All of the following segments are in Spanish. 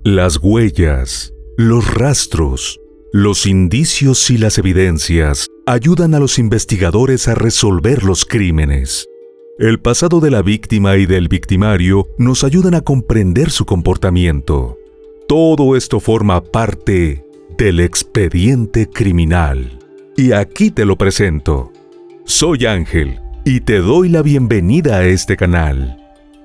Las huellas, los rastros, los indicios y las evidencias ayudan a los investigadores a resolver los crímenes. El pasado de la víctima y del victimario nos ayudan a comprender su comportamiento. Todo esto forma parte del expediente criminal. Y aquí te lo presento. Soy Ángel y te doy la bienvenida a este canal.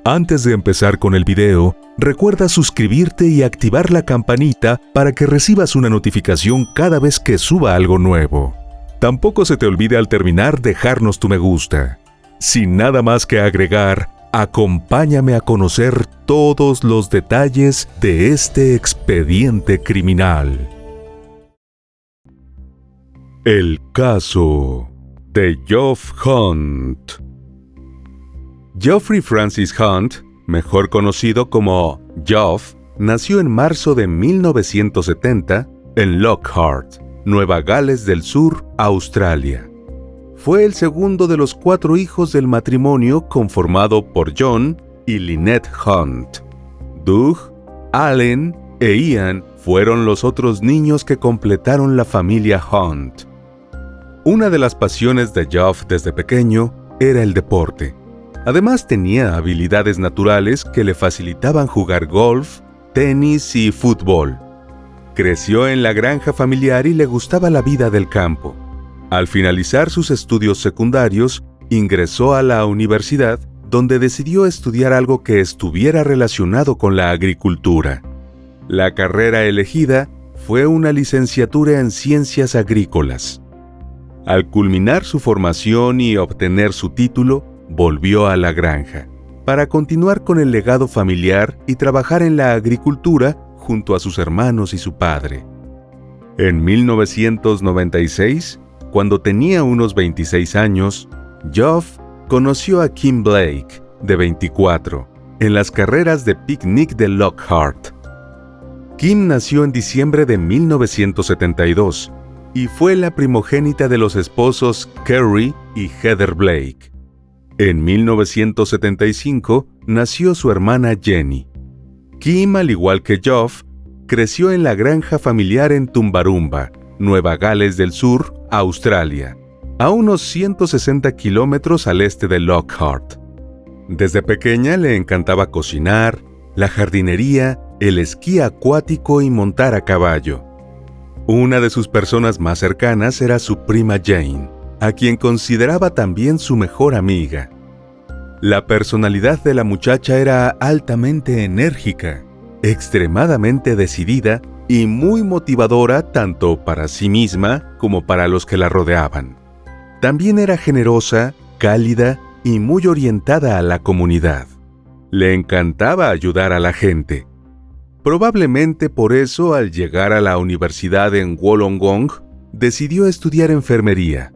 Antes de empezar con el video, recuerda suscribirte y activar la campanita para que recibas una notificación cada vez que suba algo nuevo. Tampoco se te olvide al terminar dejarnos tu me gusta. Sin nada más que agregar, acompáñame a conocer todos los detalles de este expediente criminal. El caso de Geoff Hunt. Geoffrey Francis Hunt, mejor conocido como Geoff, nació en marzo de 1970 en Lockhart, Nueva Gales del Sur, Australia. Fue el segundo de los 4 hijos del matrimonio conformado por John y Lynette Hunt. Doug, Allen e Ian fueron los otros niños que completaron la familia Hunt. Una de las pasiones de Geoff desde pequeño era el deporte. Además tenía habilidades naturales que le facilitaban jugar golf, tenis y fútbol. Creció en la granja familiar y le gustaba la vida del campo. Al finalizar sus estudios secundarios, ingresó a la universidad, donde decidió estudiar algo que estuviera relacionado con la agricultura. La carrera elegida fue una licenciatura en ciencias agrícolas. Al culminar su formación y obtener su título, volvió a la granja, para continuar con el legado familiar y trabajar en la agricultura junto a sus hermanos y su padre. En 1996, cuando tenía unos 26 años, Geoff conoció a Kim Blake, de 24, en las carreras de picnic de Lockhart. Kim nació en diciembre de 1972 y fue la primogénita de los esposos Kerry y Heather Blake. En 1975 nació su hermana Jenny. Kim, al igual que Geoff, creció en la granja familiar en Tumbarumba, Nueva Gales del Sur, Australia, a unos 160 kilómetros al este de Lockhart. Desde pequeña le encantaba cocinar, la jardinería, el esquí acuático y montar a caballo. Una de sus personas más cercanas era su prima Jane, a quien consideraba también su mejor amiga. La personalidad de la muchacha era altamente enérgica, extremadamente decidida y muy motivadora tanto para sí misma como para los que la rodeaban. También era generosa, cálida y muy orientada a la comunidad. Le encantaba ayudar a la gente. Probablemente por eso, al llegar a la universidad en Wollongong, decidió estudiar enfermería.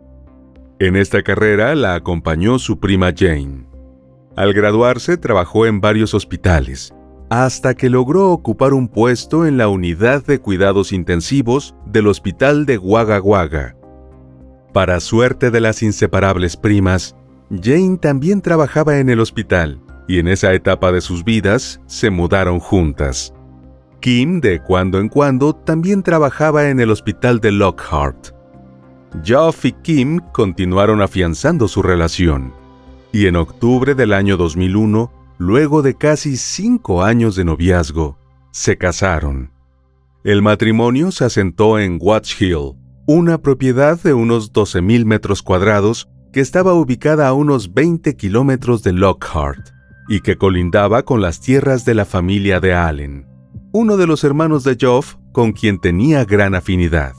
En esta carrera la acompañó su prima Jane. Al graduarse, trabajó en varios hospitales, hasta que logró ocupar un puesto en la unidad de cuidados intensivos del hospital de Wagga Wagga. Para suerte de las inseparables primas, Jane también trabajaba en el hospital, y en esa etapa de sus vidas se mudaron juntas. Kim, de cuando en cuando, también trabajaba en el hospital de Lockhart. Geoff y Kim continuaron afianzando su relación, y en octubre del año 2001, luego de casi 5 años de noviazgo, se casaron. El matrimonio se asentó en Watch Hill, una propiedad de unos 12,000 metros cuadrados que estaba ubicada a unos 20 kilómetros de Lockhart y que colindaba con las tierras de la familia de Allen, uno de los hermanos de Geoff con quien tenía gran afinidad.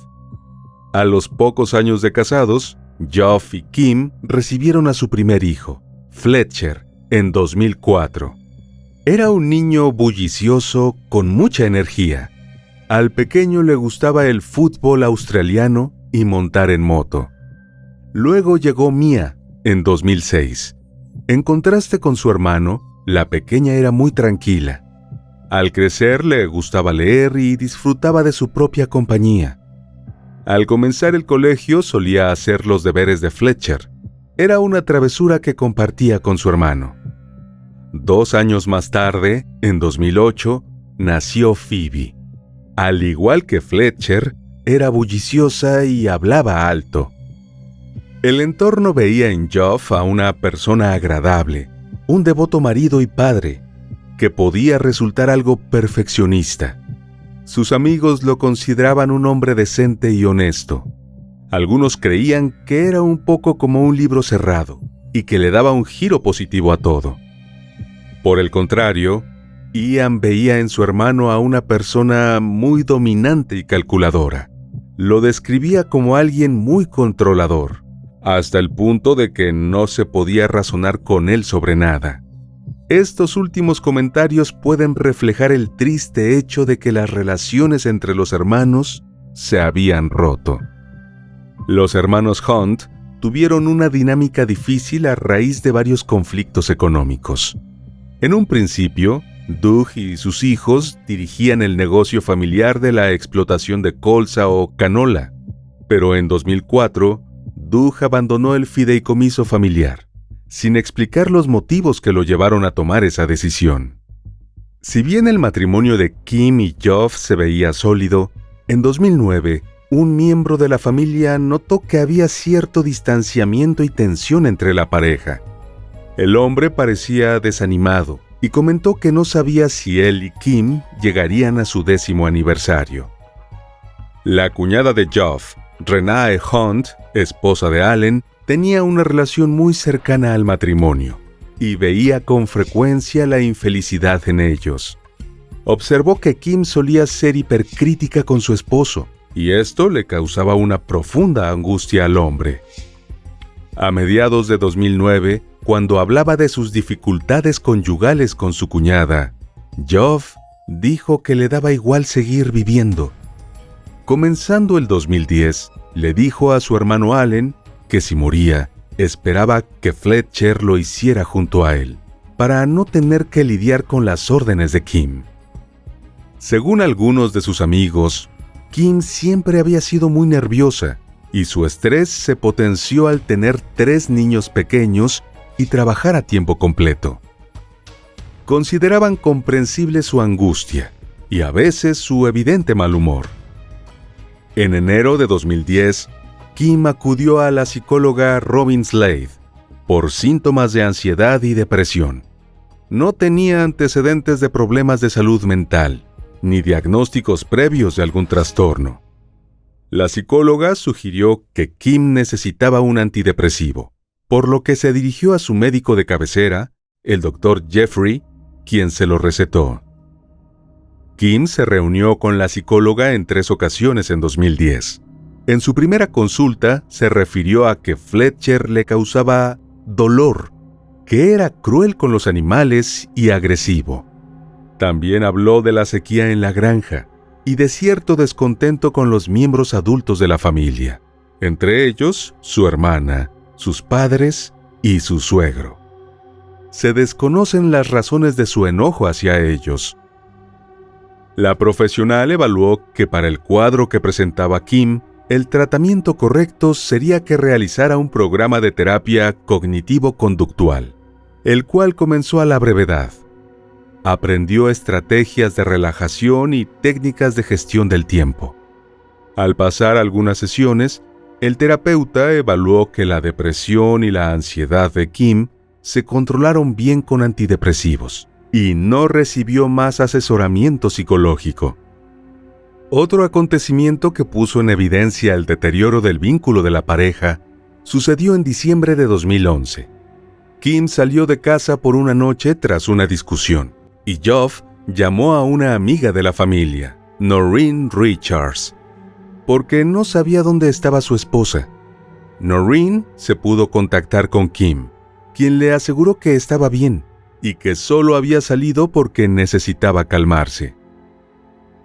A los pocos años de casados, Geoff y Kim recibieron a su primer hijo, Fletcher, en 2004. Era un niño bullicioso con mucha energía. Al pequeño le gustaba el fútbol australiano y montar en moto. Luego llegó Mia, en 2006. En contraste con su hermano, la pequeña era muy tranquila. Al crecer le gustaba leer y disfrutaba de su propia compañía. Al comenzar el colegio solía hacer los deberes de Fletcher. Era una travesura que compartía con su hermano. 2 años más tarde, en 2008, nació Phoebe. Al igual que Fletcher, era bulliciosa y hablaba alto. El entorno veía en Geoff a una persona agradable, un devoto marido y padre, que podía resultar algo perfeccionista. Sus amigos lo consideraban un hombre decente y honesto. Algunos creían que era un poco como un libro cerrado y que le daba un giro positivo a todo. Por el contrario, Ian veía en su hermano a una persona muy dominante y calculadora. Lo describía como alguien muy controlador, hasta el punto de que no se podía razonar con él sobre nada. Estos últimos comentarios pueden reflejar el triste hecho de que las relaciones entre los hermanos se habían roto. Los hermanos Hunt tuvieron una dinámica difícil a raíz de varios conflictos económicos. En un principio, Doug y sus hijos dirigían el negocio familiar de la explotación de colza o canola, pero en 2004, Doug abandonó el fideicomiso familiar, sin explicar los motivos que lo llevaron a tomar esa decisión. Si bien el matrimonio de Kim y Geoff se veía sólido, en 2009, un miembro de la familia notó que había cierto distanciamiento y tensión entre la pareja. El hombre parecía desanimado y comentó que no sabía si él y Kim llegarían a su 10º aniversario. La cuñada de Geoff, Renee Hunt, esposa de Allen, tenía una relación muy cercana al matrimonio y veía con frecuencia la infelicidad en ellos. Observó que Kim solía ser hipercrítica con su esposo, y esto le causaba una profunda angustia al hombre. A mediados de 2009, cuando hablaba de sus dificultades conyugales con su cuñada, Geoff dijo que le daba igual seguir viviendo. Comenzando el 2010, le dijo a su hermano Allen que si moría, esperaba que Fletcher lo hiciera junto a él, para no tener que lidiar con las órdenes de Kim. Según algunos de sus amigos, Kim siempre había sido muy nerviosa y su estrés se potenció al tener 3 niños pequeños y trabajar a tiempo completo. Consideraban comprensible su angustia y a veces su evidente mal humor. En enero de 2010, Kim acudió a la psicóloga Robin Slade por síntomas de ansiedad y depresión. No tenía antecedentes de problemas de salud mental, ni diagnósticos previos de algún trastorno. La psicóloga sugirió que Kim necesitaba un antidepresivo, por lo que se dirigió a su médico de cabecera, el Dr. Jeffrey, quien se lo recetó. Kim se reunió con la psicóloga en 3 ocasiones en 2010. En su primera consulta se refirió a que Fletcher le causaba dolor, que era cruel con los animales y agresivo. También habló de la sequía en la granja y de cierto descontento con los miembros adultos de la familia, entre ellos su hermana, sus padres y su suegro. Se desconocen las razones de su enojo hacia ellos. La profesional evaluó que para el cuadro que presentaba Kim, el tratamiento correcto sería que realizara un programa de terapia cognitivo-conductual, el cual comenzó a la brevedad. Aprendió estrategias de relajación y técnicas de gestión del tiempo. Al pasar algunas sesiones, el terapeuta evaluó que la depresión y la ansiedad de Kim se controlaron bien con antidepresivos y no recibió más asesoramiento psicológico. Otro acontecimiento que puso en evidencia el deterioro del vínculo de la pareja sucedió en diciembre de 2011. Kim salió de casa por una noche tras una discusión, y Geoff llamó a una amiga de la familia, Noreen Richards, porque no sabía dónde estaba su esposa. Noreen se pudo contactar con Kim, quien le aseguró que estaba bien y que solo había salido porque necesitaba calmarse.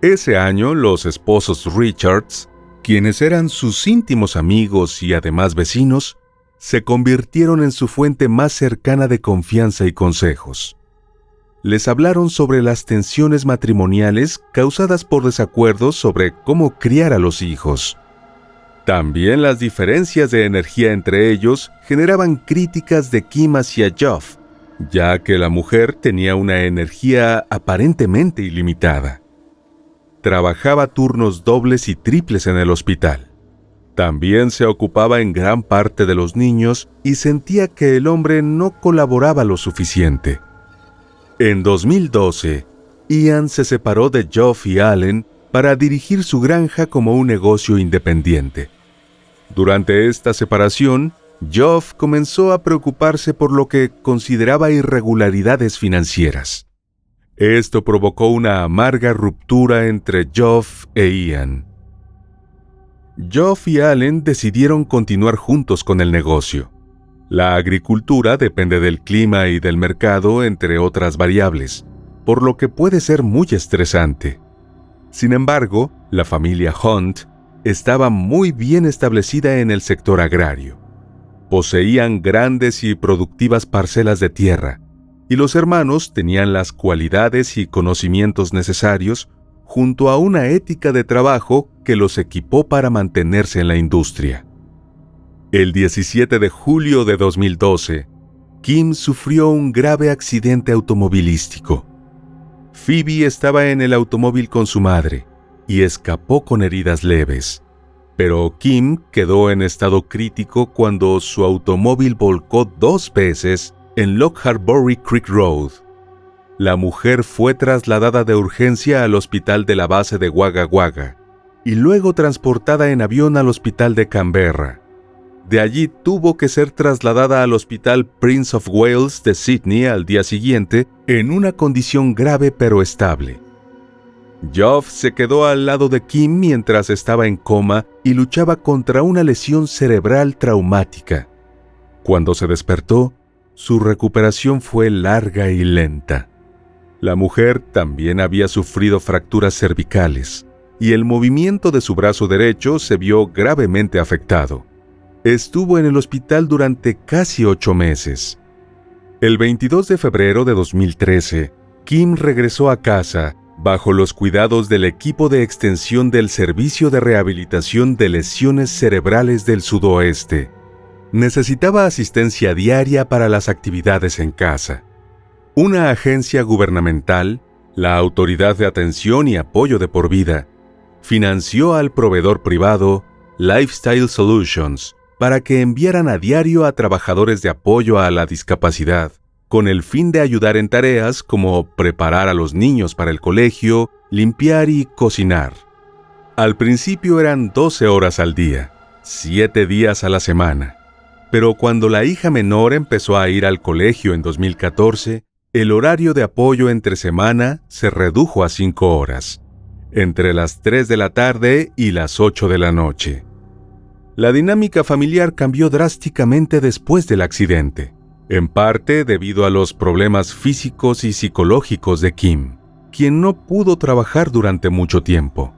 Ese año, los esposos Richards, quienes eran sus íntimos amigos y además vecinos, se convirtieron en su fuente más cercana de confianza y consejos. Les hablaron sobre las tensiones matrimoniales causadas por desacuerdos sobre cómo criar a los hijos. También las diferencias de energía entre ellos generaban críticas de Kim hacia Geoff, ya que la mujer tenía una energía aparentemente ilimitada. Trabajaba turnos dobles y triples en el hospital. También se ocupaba en gran parte de los niños y sentía que el hombre no colaboraba lo suficiente. En 2012, Ian se separó de Geoff y Allen para dirigir su granja como un negocio independiente. Durante esta separación, Geoff comenzó a preocuparse por lo que consideraba irregularidades financieras. Esto provocó una amarga ruptura entre Geoff e Ian. Geoff y Allen decidieron continuar juntos con el negocio. La agricultura depende del clima y del mercado, entre otras variables, por lo que puede ser muy estresante. Sin embargo, la familia Hunt estaba muy bien establecida en el sector agrario. Poseían grandes y productivas parcelas de tierra, y los hermanos tenían las cualidades y conocimientos necesarios junto a una ética de trabajo que los equipó para mantenerse en la industria. El 17 de julio de 2012, Kim sufrió un grave accidente automovilístico. Phoebe estaba en el automóvil con su madre y escapó con heridas leves, pero Kim quedó en estado crítico cuando su automóvil volcó 2 veces en Lockhartbury Creek Road. La mujer fue trasladada de urgencia al hospital de la base de Wagga Wagga y luego transportada en avión al hospital de Canberra. De allí tuvo que ser trasladada al hospital Prince of Wales de Sydney al día siguiente en una condición grave pero estable. Geoff se quedó al lado de Kim mientras estaba en coma y luchaba contra una lesión cerebral traumática. Cuando se despertó, su recuperación fue larga y lenta. La mujer también había sufrido fracturas cervicales y el movimiento de su brazo derecho se vio gravemente afectado. Estuvo en el hospital durante casi 8 meses. El 22 de febrero de 2013, Kim regresó a casa bajo los cuidados del equipo de extensión del Servicio de Rehabilitación de Lesiones Cerebrales del Sudoeste. Necesitaba asistencia diaria para las actividades en casa. Una agencia gubernamental, la Autoridad de Atención y Apoyo de por Vida, financió al proveedor privado Lifestyle Solutions para que enviaran a diario a trabajadores de apoyo a la discapacidad, con el fin de ayudar en tareas como preparar a los niños para el colegio, limpiar y cocinar. Al principio eran 12 horas al día, 7 días a la semana. Pero cuando la hija menor empezó a ir al colegio en 2014, el horario de apoyo entre semana se redujo a 5 horas, entre las 3 de la tarde y las 8 de la noche. La dinámica familiar cambió drásticamente después del accidente, en parte debido a los problemas físicos y psicológicos de Kim, quien no pudo trabajar durante mucho tiempo.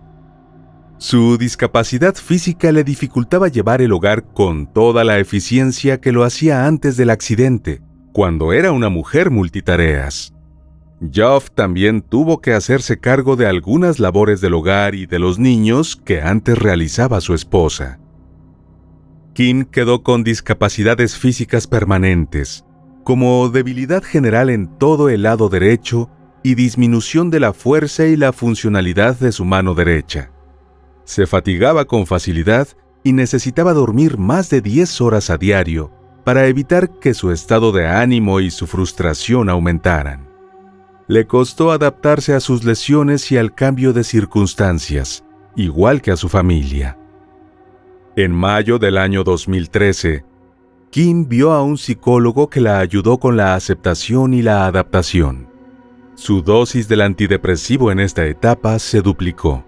Su discapacidad física le dificultaba llevar el hogar con toda la eficiencia que lo hacía antes del accidente, cuando era una mujer multitareas. Geoff también tuvo que hacerse cargo de algunas labores del hogar y de los niños que antes realizaba su esposa. Kim quedó con discapacidades físicas permanentes, como debilidad general en todo el lado derecho y disminución de la fuerza y la funcionalidad de su mano derecha. Se fatigaba con facilidad y necesitaba dormir más de 10 horas a diario para evitar que su estado de ánimo y su frustración aumentaran. Le costó adaptarse a sus lesiones y al cambio de circunstancias, igual que a su familia. En mayo del año 2013, Kim vio a un psicólogo que la ayudó con la aceptación y la adaptación. Su dosis del antidepresivo en esta etapa se duplicó.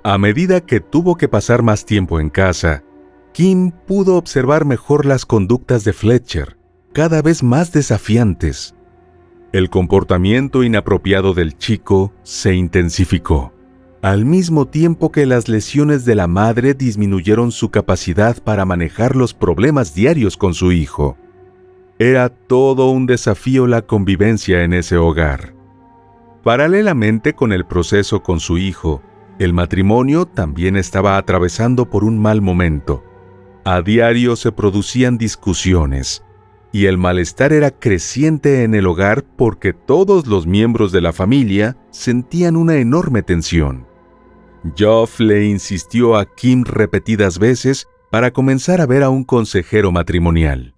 A medida que tuvo que pasar más tiempo en casa, Kim pudo observar mejor las conductas de Fletcher, cada vez más desafiantes. El comportamiento inapropiado del chico se intensificó, al mismo tiempo que las lesiones de la madre disminuyeron su capacidad para manejar los problemas diarios con su hijo. Era todo un desafío la convivencia en ese hogar. Paralelamente con el proceso con su hijo, el matrimonio también estaba atravesando por un mal momento. A diario se producían discusiones. y el malestar era creciente en el hogar porque todos los miembros de la familia sentían una enorme tensión. Geoff le insistió a Kim repetidas veces para comenzar a ver a un consejero matrimonial.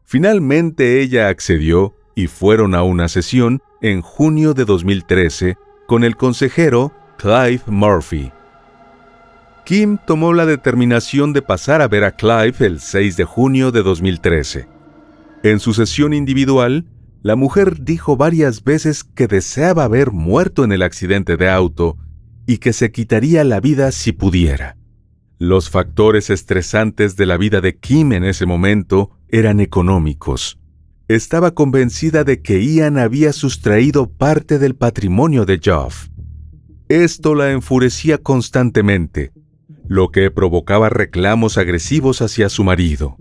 Finalmente ella accedió y fueron a una sesión en junio de 2013 con el consejero Clive Murphy. Kim tomó la determinación de pasar a ver a Clive el 6 de junio de 2013. En su sesión individual, la mujer dijo varias veces que deseaba haber muerto en el accidente de auto y que se quitaría la vida si pudiera. Los factores estresantes de la vida de Kim en ese momento eran económicos. Estaba convencida de que Ian había sustraído parte del patrimonio de Geoff. Esto la enfurecía constantemente, lo que provocaba reclamos agresivos hacia su marido.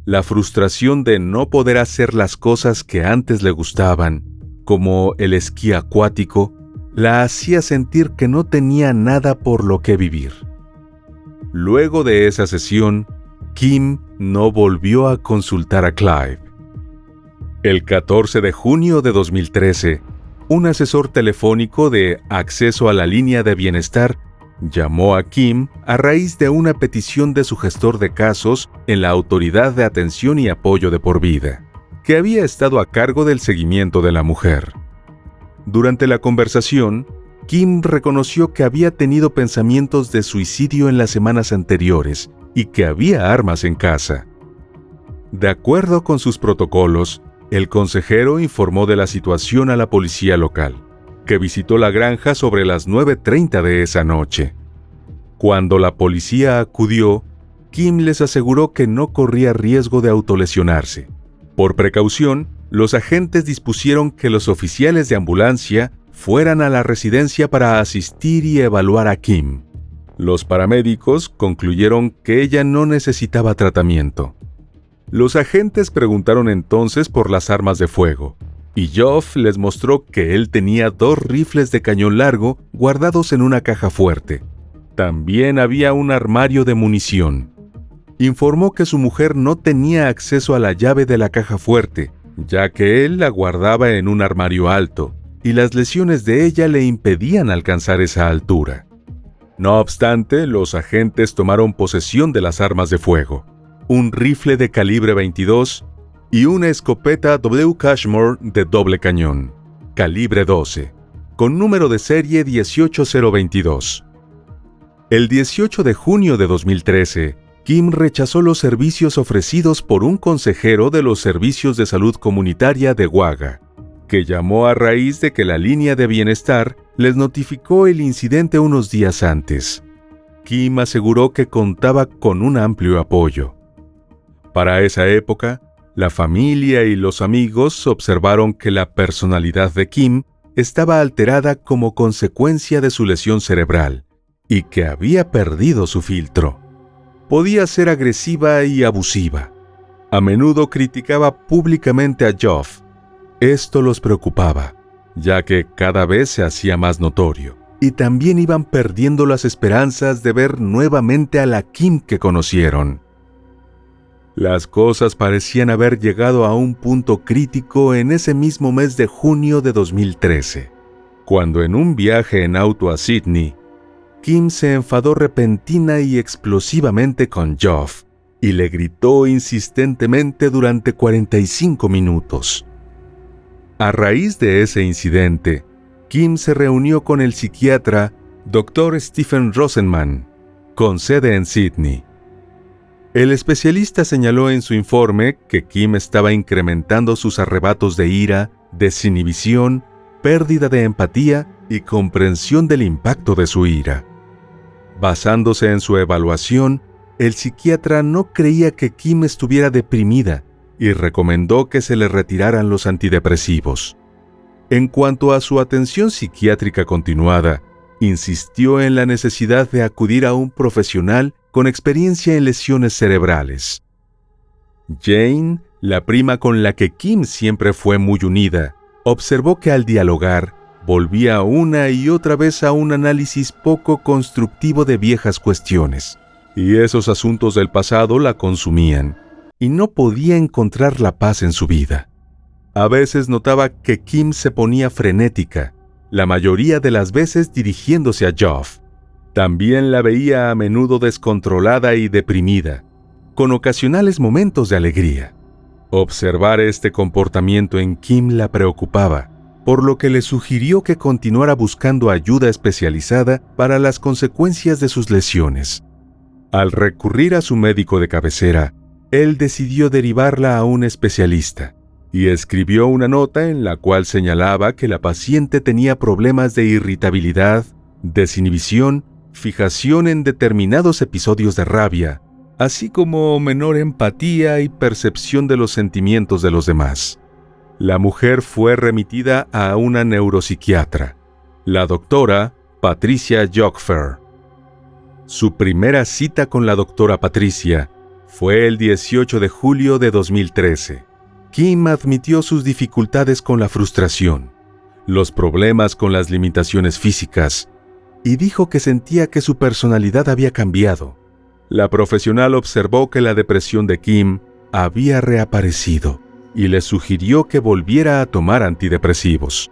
La frustración de no poder hacer las cosas que antes le gustaban, como el esquí acuático, la hacía sentir que no tenía nada por lo que vivir. Luego de esa sesión, Kim no volvió a consultar a Clive. El 14 de junio de 2013, un asesor telefónico de Acceso a la Línea de Bienestar llamó a Kim a raíz de una petición de su gestor de casos en la Autoridad de Atención y Apoyo de por vida, que había estado a cargo del seguimiento de la mujer. Durante la conversación, Kim reconoció que había tenido pensamientos de suicidio en las semanas anteriores y que había armas en casa. De acuerdo con sus protocolos, el consejero informó de la situación a la policía local, que visitó la granja sobre las 9:30 de esa noche. Cuando la policía acudió, Kim les aseguró que no corría riesgo de autolesionarse. Por precaución, los agentes dispusieron que los oficiales de ambulancia fueran a la residencia para asistir y evaluar a Kim. Los paramédicos concluyeron que ella no necesitaba tratamiento. Los agentes preguntaron entonces por las armas de fuego, y Geoff les mostró que él tenía 2 rifles de cañón largo guardados en una caja fuerte. También había un armario de munición. Informó que su mujer no tenía acceso a la llave de la caja fuerte, ya que él la guardaba en un armario alto, y las lesiones de ella le impedían alcanzar esa altura. No obstante, los agentes tomaron posesión de las armas de fuego, un rifle de calibre 22 y una escopeta W. Cashmore de doble cañón, calibre 12, con número de serie 18022. El 18 de junio de 2013, Kim rechazó los servicios ofrecidos por un consejero de los servicios de salud comunitaria de Wagga, que llamó a raíz de que la línea de bienestar les notificó el incidente unos días antes. Kim aseguró que contaba con un amplio apoyo. Para esa época, la familia y los amigos observaron que la personalidad de Kim estaba alterada como consecuencia de su lesión cerebral y que había perdido su filtro. Podía ser agresiva y abusiva. A menudo criticaba públicamente a Geoff. Esto los preocupaba, ya que cada vez se hacía más notorio, y también iban perdiendo las esperanzas de ver nuevamente a la Kim que conocieron. Las cosas parecían haber llegado a un punto crítico en ese mismo mes de junio de 2013, cuando en un viaje en auto a Sydney, Kim se enfadó repentina y explosivamente con Geoff y le gritó insistentemente durante 45 minutos. A raíz de ese incidente, Kim se reunió con el psiquiatra Dr. Stephen Rosenman, con sede en Sydney. El especialista señaló en su informe que Kim estaba incrementando sus arrebatos de ira, desinhibición, pérdida de empatía y comprensión del impacto de su ira. Basándose en su evaluación, el psiquiatra no creía que Kim estuviera deprimida y recomendó que se le retiraran los antidepresivos. En cuanto a su atención psiquiátrica continuada, insistió en la necesidad de acudir a un profesional con experiencia en lesiones cerebrales. Jane, la prima con la que Kim siempre fue muy unida, observó que al dialogar, volvía una y otra vez a un análisis poco constructivo de viejas cuestiones, y esos asuntos del pasado la consumían, y no podía encontrar la paz en su vida. A veces notaba que Kim se ponía frenética, la mayoría de las veces dirigiéndose a Geoff. También la veía a menudo descontrolada y deprimida, con ocasionales momentos de alegría. Observar este comportamiento en Kim la preocupaba, por lo que le sugirió que continuara buscando ayuda especializada para las consecuencias de sus lesiones. Al recurrir a su médico de cabecera, él decidió derivarla a un especialista y escribió una nota en la cual señalaba que la paciente tenía problemas de irritabilidad, desinhibición, fijación en determinados episodios de rabia, así como menor empatía y percepción de los sentimientos de los demás. La mujer fue remitida a una neuropsiquiatra, la doctora Patricia Jockfer. Su primera cita con la doctora Patricia fue el 18 de julio de 2013. Kim admitió sus dificultades con la frustración, los problemas con las limitaciones físicas, y dijo que sentía que su personalidad había cambiado. La profesional observó que la depresión de Kim había reaparecido y le sugirió que volviera a tomar antidepresivos.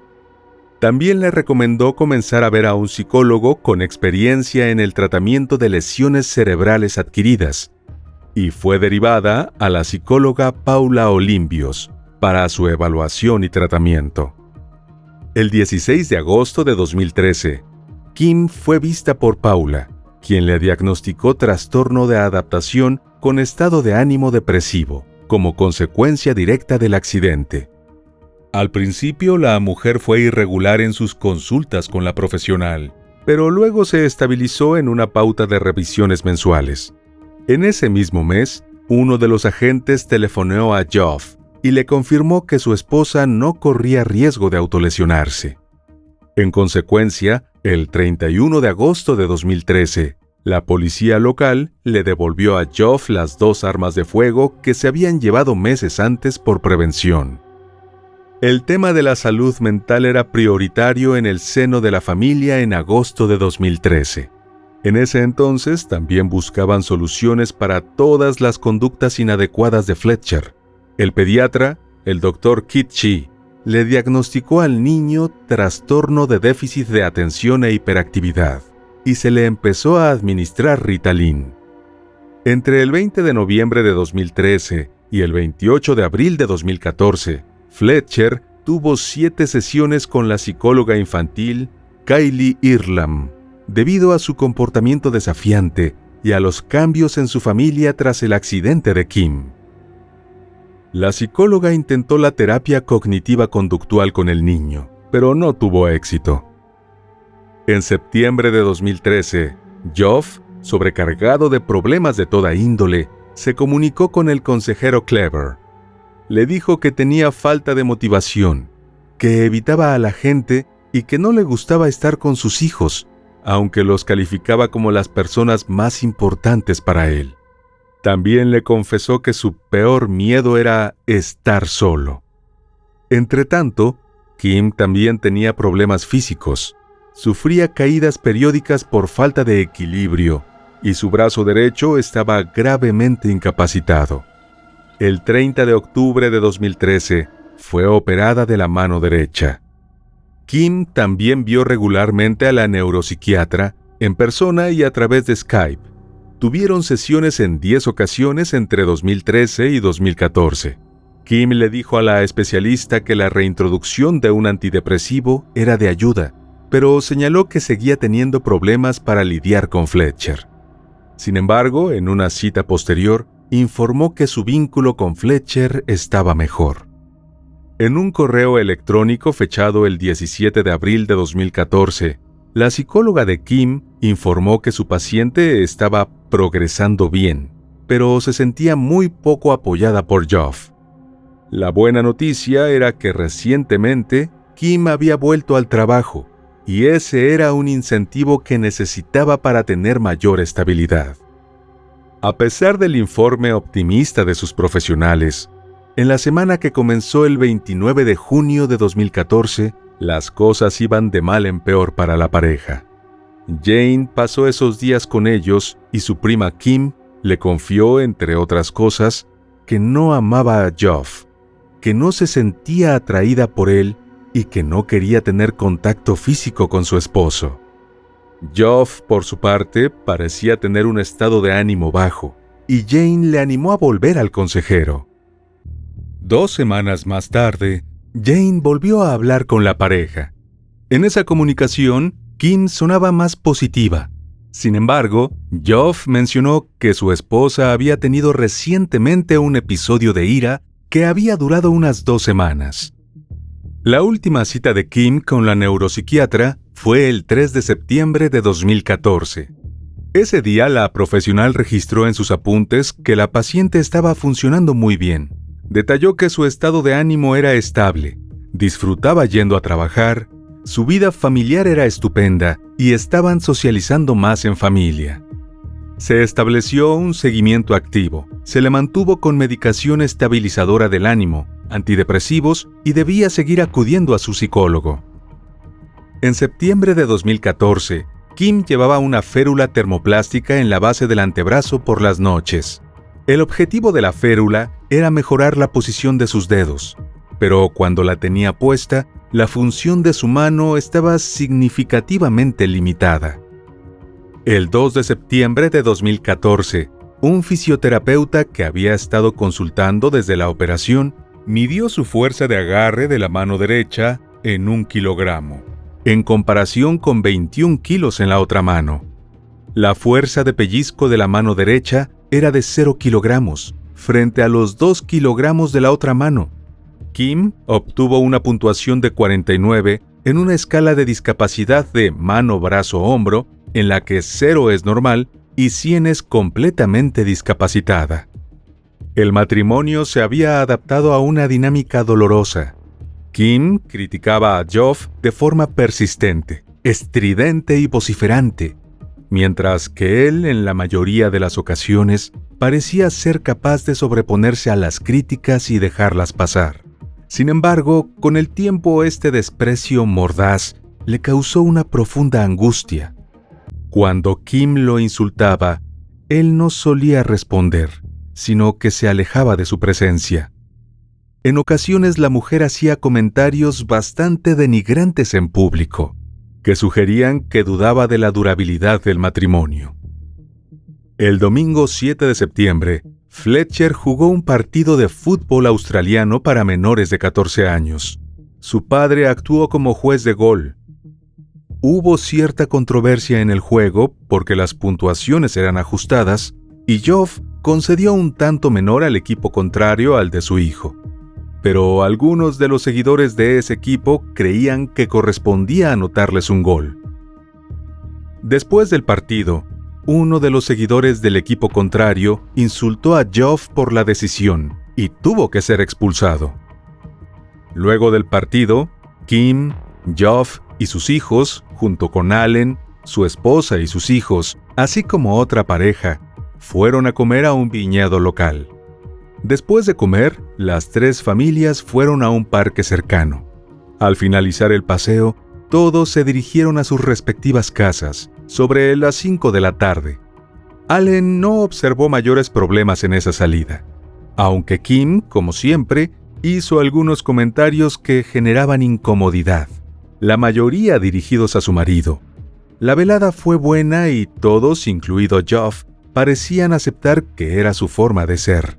También le recomendó comenzar a ver a un psicólogo con experiencia en el tratamiento de lesiones cerebrales adquiridas, y fue derivada a la psicóloga Paula Olimpios para su evaluación y tratamiento. El 16 de agosto de 2013, Kim fue vista por Paula, quien le diagnosticó trastorno de adaptación con estado de ánimo depresivo, como consecuencia directa del accidente. Al principio, la mujer fue irregular en sus consultas con la profesional, pero luego se estabilizó en una pauta de revisiones mensuales. En ese mismo mes, uno de los agentes telefoneó a Geoff y le confirmó que su esposa no corría riesgo de autolesionarse. En consecuencia, el 31 de agosto de 2013, la policía local le devolvió a Geoff las 2 armas de fuego que se habían llevado meses antes por prevención. El tema de la salud mental era prioritario en el seno de la familia en agosto de 2013. En ese entonces también buscaban soluciones para todas las conductas inadecuadas de Fletcher. El pediatra, el Dr. Kit Chi, le diagnosticó al niño trastorno de déficit de atención e hiperactividad, y se le empezó a administrar Ritalin. Entre el 20 de noviembre de 2013 y el 28 de abril de 2014, Fletcher tuvo 7 sesiones con la psicóloga infantil Kylie Earlam, debido a su comportamiento desafiante y a los cambios en su familia tras el accidente de Kim. La psicóloga intentó la terapia cognitiva conductual con el niño, pero no tuvo éxito. En septiembre de 2013, Geoff, sobrecargado de problemas de toda índole, se comunicó con el consejero Clever. Le dijo que tenía falta de motivación, que evitaba a la gente y que no le gustaba estar con sus hijos, aunque los calificaba como las personas más importantes para él. También le confesó que su peor miedo era estar solo. Entretanto, Kim también tenía problemas físicos. Sufría caídas periódicas por falta de equilibrio y su brazo derecho estaba gravemente incapacitado. El 30 de octubre de 2013 fue operada de la mano derecha. Kim también vio regularmente a la neuropsiquiatra en persona y a través de Skype. Tuvieron sesiones en 10 ocasiones entre 2013 y 2014. Kim le dijo a la especialista que la reintroducción de un antidepresivo era de ayuda, pero señaló que seguía teniendo problemas para lidiar con Fletcher. Sin embargo, en una cita posterior, informó que su vínculo con Fletcher estaba mejor. En un correo electrónico fechado el 17 de abril de 2014, la psicóloga de Kim informó que su paciente estaba progresando bien, pero se sentía muy poco apoyada por Geoff. La buena noticia era que recientemente Kim había vuelto al trabajo, y ese era un incentivo que necesitaba para tener mayor estabilidad. A pesar del informe optimista de sus profesionales, en la semana que comenzó el 29 de junio de 2014, las cosas iban de mal en peor para la pareja. Jane pasó esos días con ellos y su prima Kim le confió, entre otras cosas, que no amaba a Geoff, que no se sentía atraída por él y que no quería tener contacto físico con su esposo. Geoff, por su parte, parecía tener un estado de ánimo bajo, y Jane le animó a volver al consejero. 2 semanas más tarde, Jane volvió a hablar con la pareja. En esa comunicación, Kim sonaba más positiva. Sin embargo, Geoff mencionó que su esposa había tenido recientemente un episodio de ira que había durado unas 2 semanas. La última cita de Kim con la neuropsiquiatra fue el 3 de septiembre de 2014. Ese día, la profesional registró en sus apuntes que la paciente estaba funcionando muy bien. Detalló que su estado de ánimo era estable, disfrutaba yendo a trabajar, su vida familiar era estupenda y estaban socializando más en familia. Se estableció un seguimiento activo, se le mantuvo con medicación estabilizadora del ánimo, antidepresivos y debía seguir acudiendo a su psicólogo. En septiembre de 2014, Kim llevaba una férula termoplástica en la base del antebrazo por las noches. El objetivo de la férula era mejorar la posición de sus dedos, pero cuando la tenía puesta, la función de su mano estaba significativamente limitada. El 2 de septiembre de 2014, un fisioterapeuta que había estado consultando desde la operación midió su fuerza de agarre de la mano derecha en 1 kilogramo, en comparación con 21 kilos en la otra mano. La fuerza de pellizco de la mano derecha era de 0 kilogramos, frente a los 2 kilogramos de la otra mano. Kim obtuvo una puntuación de 49 en una escala de discapacidad de mano-brazo-hombro, en la que 0 es normal y 100 es completamente discapacitada. El matrimonio se había adaptado a una dinámica dolorosa. Kim criticaba a Geoff de forma persistente, estridente y vociferante, mientras que él, en la mayoría de las ocasiones, parecía ser capaz de sobreponerse a las críticas y dejarlas pasar. Sin embargo, con el tiempo este desprecio mordaz le causó una profunda angustia. Cuando Kim lo insultaba, él no solía responder, sino que se alejaba de su presencia. En ocasiones la mujer hacía comentarios bastante denigrantes en público, que sugerían que dudaba de la durabilidad del matrimonio. El domingo 7 de septiembre, Fletcher jugó un partido de fútbol australiano para menores de 14 años. Su padre actuó como juez de gol. Hubo cierta controversia en el juego porque las puntuaciones eran ajustadas y Geoff concedió un tanto menor al equipo contrario al de su hijo. Pero algunos de los seguidores de ese equipo creían que correspondía anotarles un gol. Después del partido, uno de los seguidores del equipo contrario insultó a Geoff por la decisión y tuvo que ser expulsado. Luego del partido, Kim, Geoff y sus hijos, junto con Allen, su esposa y sus hijos, así como otra pareja, fueron a comer a un viñedo local. Después de comer, las 3 familias fueron a un parque cercano. Al finalizar el paseo, todos se dirigieron a sus respectivas casas, sobre las 5 de la tarde. Allen no observó mayores problemas en esa salida, aunque Kim, como siempre, hizo algunos comentarios que generaban incomodidad, la mayoría dirigidos a su marido. La velada fue buena y todos, incluido Geoff, parecían aceptar que era su forma de ser.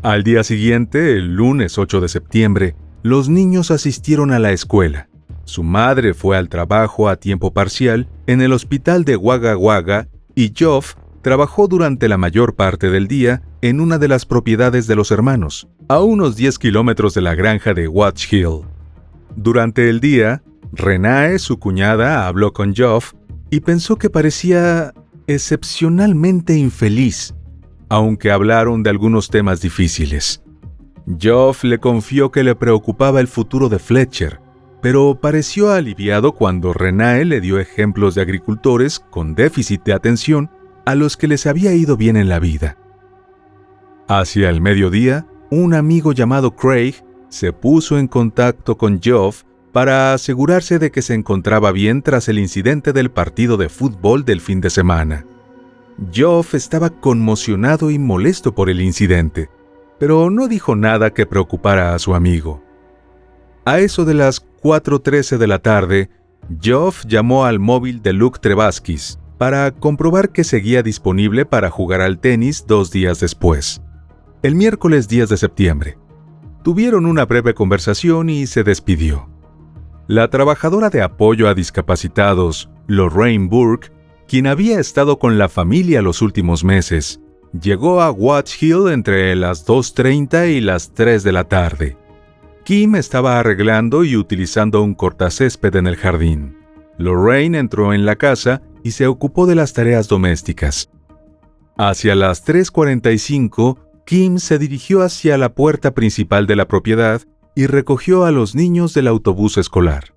Al día siguiente, el lunes 8 de septiembre, los niños asistieron a la escuela. Su madre fue al trabajo a tiempo parcial en el hospital de Wagga Wagga y Geoff trabajó durante la mayor parte del día en una de las propiedades de los hermanos, a unos 10 kilómetros de la granja de Watch Hill. Durante el día, Renee, su cuñada, habló con Geoff y pensó que parecía excepcionalmente infeliz, aunque hablaron de algunos temas difíciles. Geoff le confió que le preocupaba el futuro de Fletcher, pero pareció aliviado cuando Renee le dio ejemplos de agricultores con déficit de atención a los que les había ido bien en la vida. Hacia el mediodía, un amigo llamado Craig se puso en contacto con Geoff para asegurarse de que se encontraba bien tras el incidente del partido de fútbol del fin de semana. Geoff estaba conmocionado y molesto por el incidente. pero no dijo nada que preocupara a su amigo. A eso de las 4:13 de la tarde, Geoff llamó al móvil de Luke Trevaskis para comprobar que seguía disponible para jugar al tenis 2 días después, el miércoles 10 de septiembre. Tuvieron una breve conversación y se despidió. La trabajadora de apoyo a discapacitados, Lorraine Burke, quien había estado con la familia los últimos meses, llegó a Watch Hill entre las 2:30 y las 3 de la tarde. Kim estaba arreglando y utilizando un cortacésped en el jardín. Lorraine entró en la casa y se ocupó de las tareas domésticas. Hacia las 3:45, Kim se dirigió hacia la puerta principal de la propiedad y recogió a los niños del autobús escolar.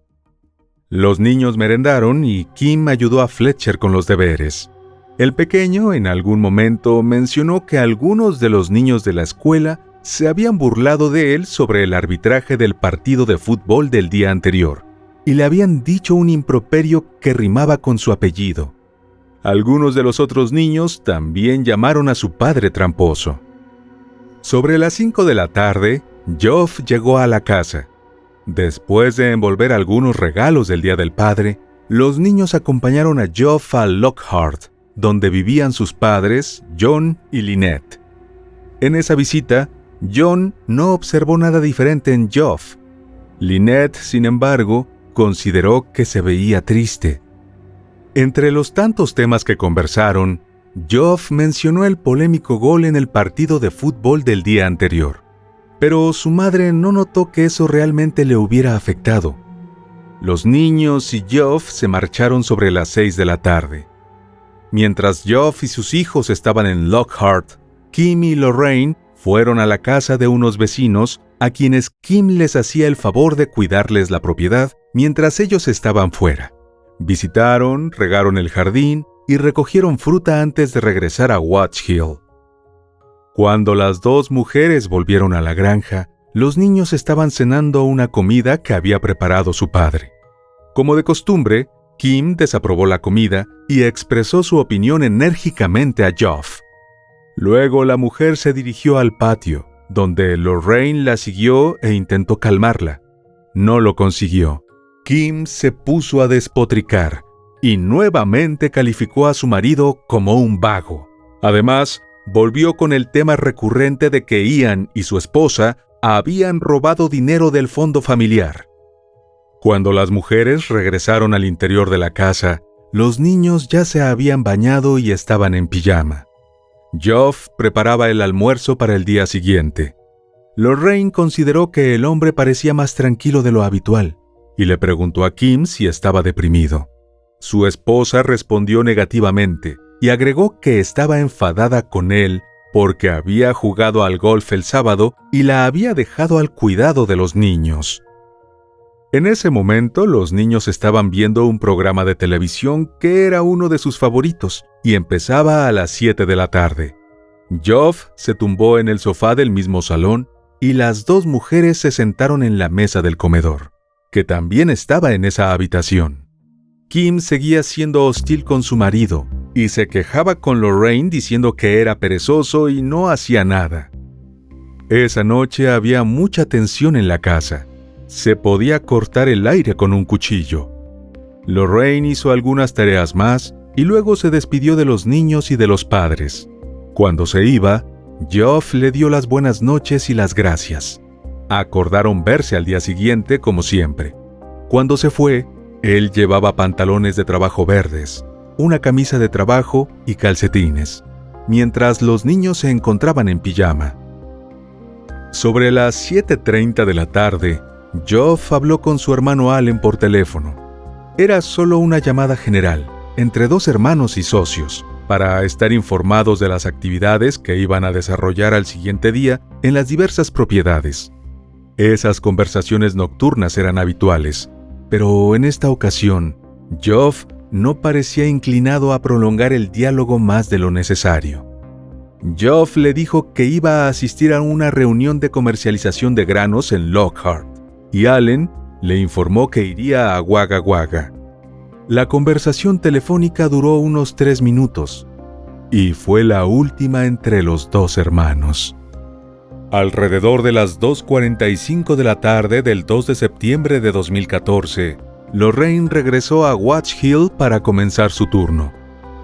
Los niños merendaron y Kim ayudó a Fletcher con los deberes. El pequeño en algún momento mencionó que algunos de los niños de la escuela se habían burlado de él sobre el arbitraje del partido de fútbol del día anterior y le habían dicho un improperio que rimaba con su apellido. Algunos de los otros niños también llamaron a su padre tramposo. Sobre las 5 de la tarde, Geoff llegó a la casa. Después de envolver algunos regalos del Día del Padre, los niños acompañaron a Geoff a Lockhart, donde vivían sus padres, John y Lynette. En esa visita, John no observó nada diferente en Geoff. Lynette, sin embargo, consideró que se veía triste. Entre los tantos temas que conversaron, Geoff mencionó el polémico gol en el partido de fútbol del día anterior, pero su madre no notó que eso realmente le hubiera afectado. Los niños y Geoff se marcharon sobre las 6 de la tarde. Mientras Geoff y sus hijos estaban en Lockhart, Kim y Lorraine fueron a la casa de unos vecinos a quienes Kim les hacía el favor de cuidarles la propiedad mientras ellos estaban fuera. Visitaron, regaron el jardín y recogieron fruta antes de regresar a Watch Hill. Cuando las dos mujeres volvieron a la granja, los niños estaban cenando una comida que había preparado su padre. Como de costumbre, Kim desaprobó la comida y expresó su opinión enérgicamente a Geoff. Luego la mujer se dirigió al patio, donde Lorraine la siguió e intentó calmarla. No lo consiguió. Kim se puso a despotricar y nuevamente calificó a su marido como un vago. Además, volvió con el tema recurrente de que Ian y su esposa habían robado dinero del fondo familiar. Cuando las mujeres regresaron al interior de la casa, los niños ya se habían bañado y estaban en pijama. Geoff preparaba el almuerzo para el día siguiente. Lorraine consideró que el hombre parecía más tranquilo de lo habitual y le preguntó a Kim si estaba deprimido. Su esposa respondió negativamente y agregó que estaba enfadada con él porque había jugado al golf el sábado y la había dejado al cuidado de los niños. En ese momento, los niños estaban viendo un programa de televisión que era uno de sus favoritos y empezaba a las 7 de la tarde. Geoff se tumbó en el sofá del mismo salón y las dos mujeres se sentaron en la mesa del comedor, que también estaba en esa habitación. Kim seguía siendo hostil con su marido y se quejaba con Lorraine diciendo que era perezoso y no hacía nada. Esa noche había mucha tensión en la casa. Se podía cortar el aire con un cuchillo. Lorraine hizo algunas tareas más y luego se despidió de los niños y de los padres. Cuando se iba, Geoff le dio las buenas noches y las gracias. Acordaron verse al día siguiente como siempre. Cuando se fue, él llevaba pantalones de trabajo verdes, una camisa de trabajo y calcetines, mientras los niños se encontraban en pijama. Sobre las 7:30 de la tarde, Geoff habló con su hermano Allen por teléfono. Era solo una llamada general, entre dos hermanos y socios, para estar informados de las actividades que iban a desarrollar al siguiente día en las diversas propiedades. Esas conversaciones nocturnas eran habituales, pero en esta ocasión, Geoff no parecía inclinado a prolongar el diálogo más de lo necesario. Geoff le dijo que iba a asistir a una reunión de comercialización de granos en Lockhart, y Allen le informó que iría a Wagga Wagga. La conversación telefónica duró unos 3 minutos, y fue la última entre los dos hermanos. Alrededor de las 2:45 de la tarde del 2 de septiembre de 2014, Lorraine regresó a Watch Hill para comenzar su turno.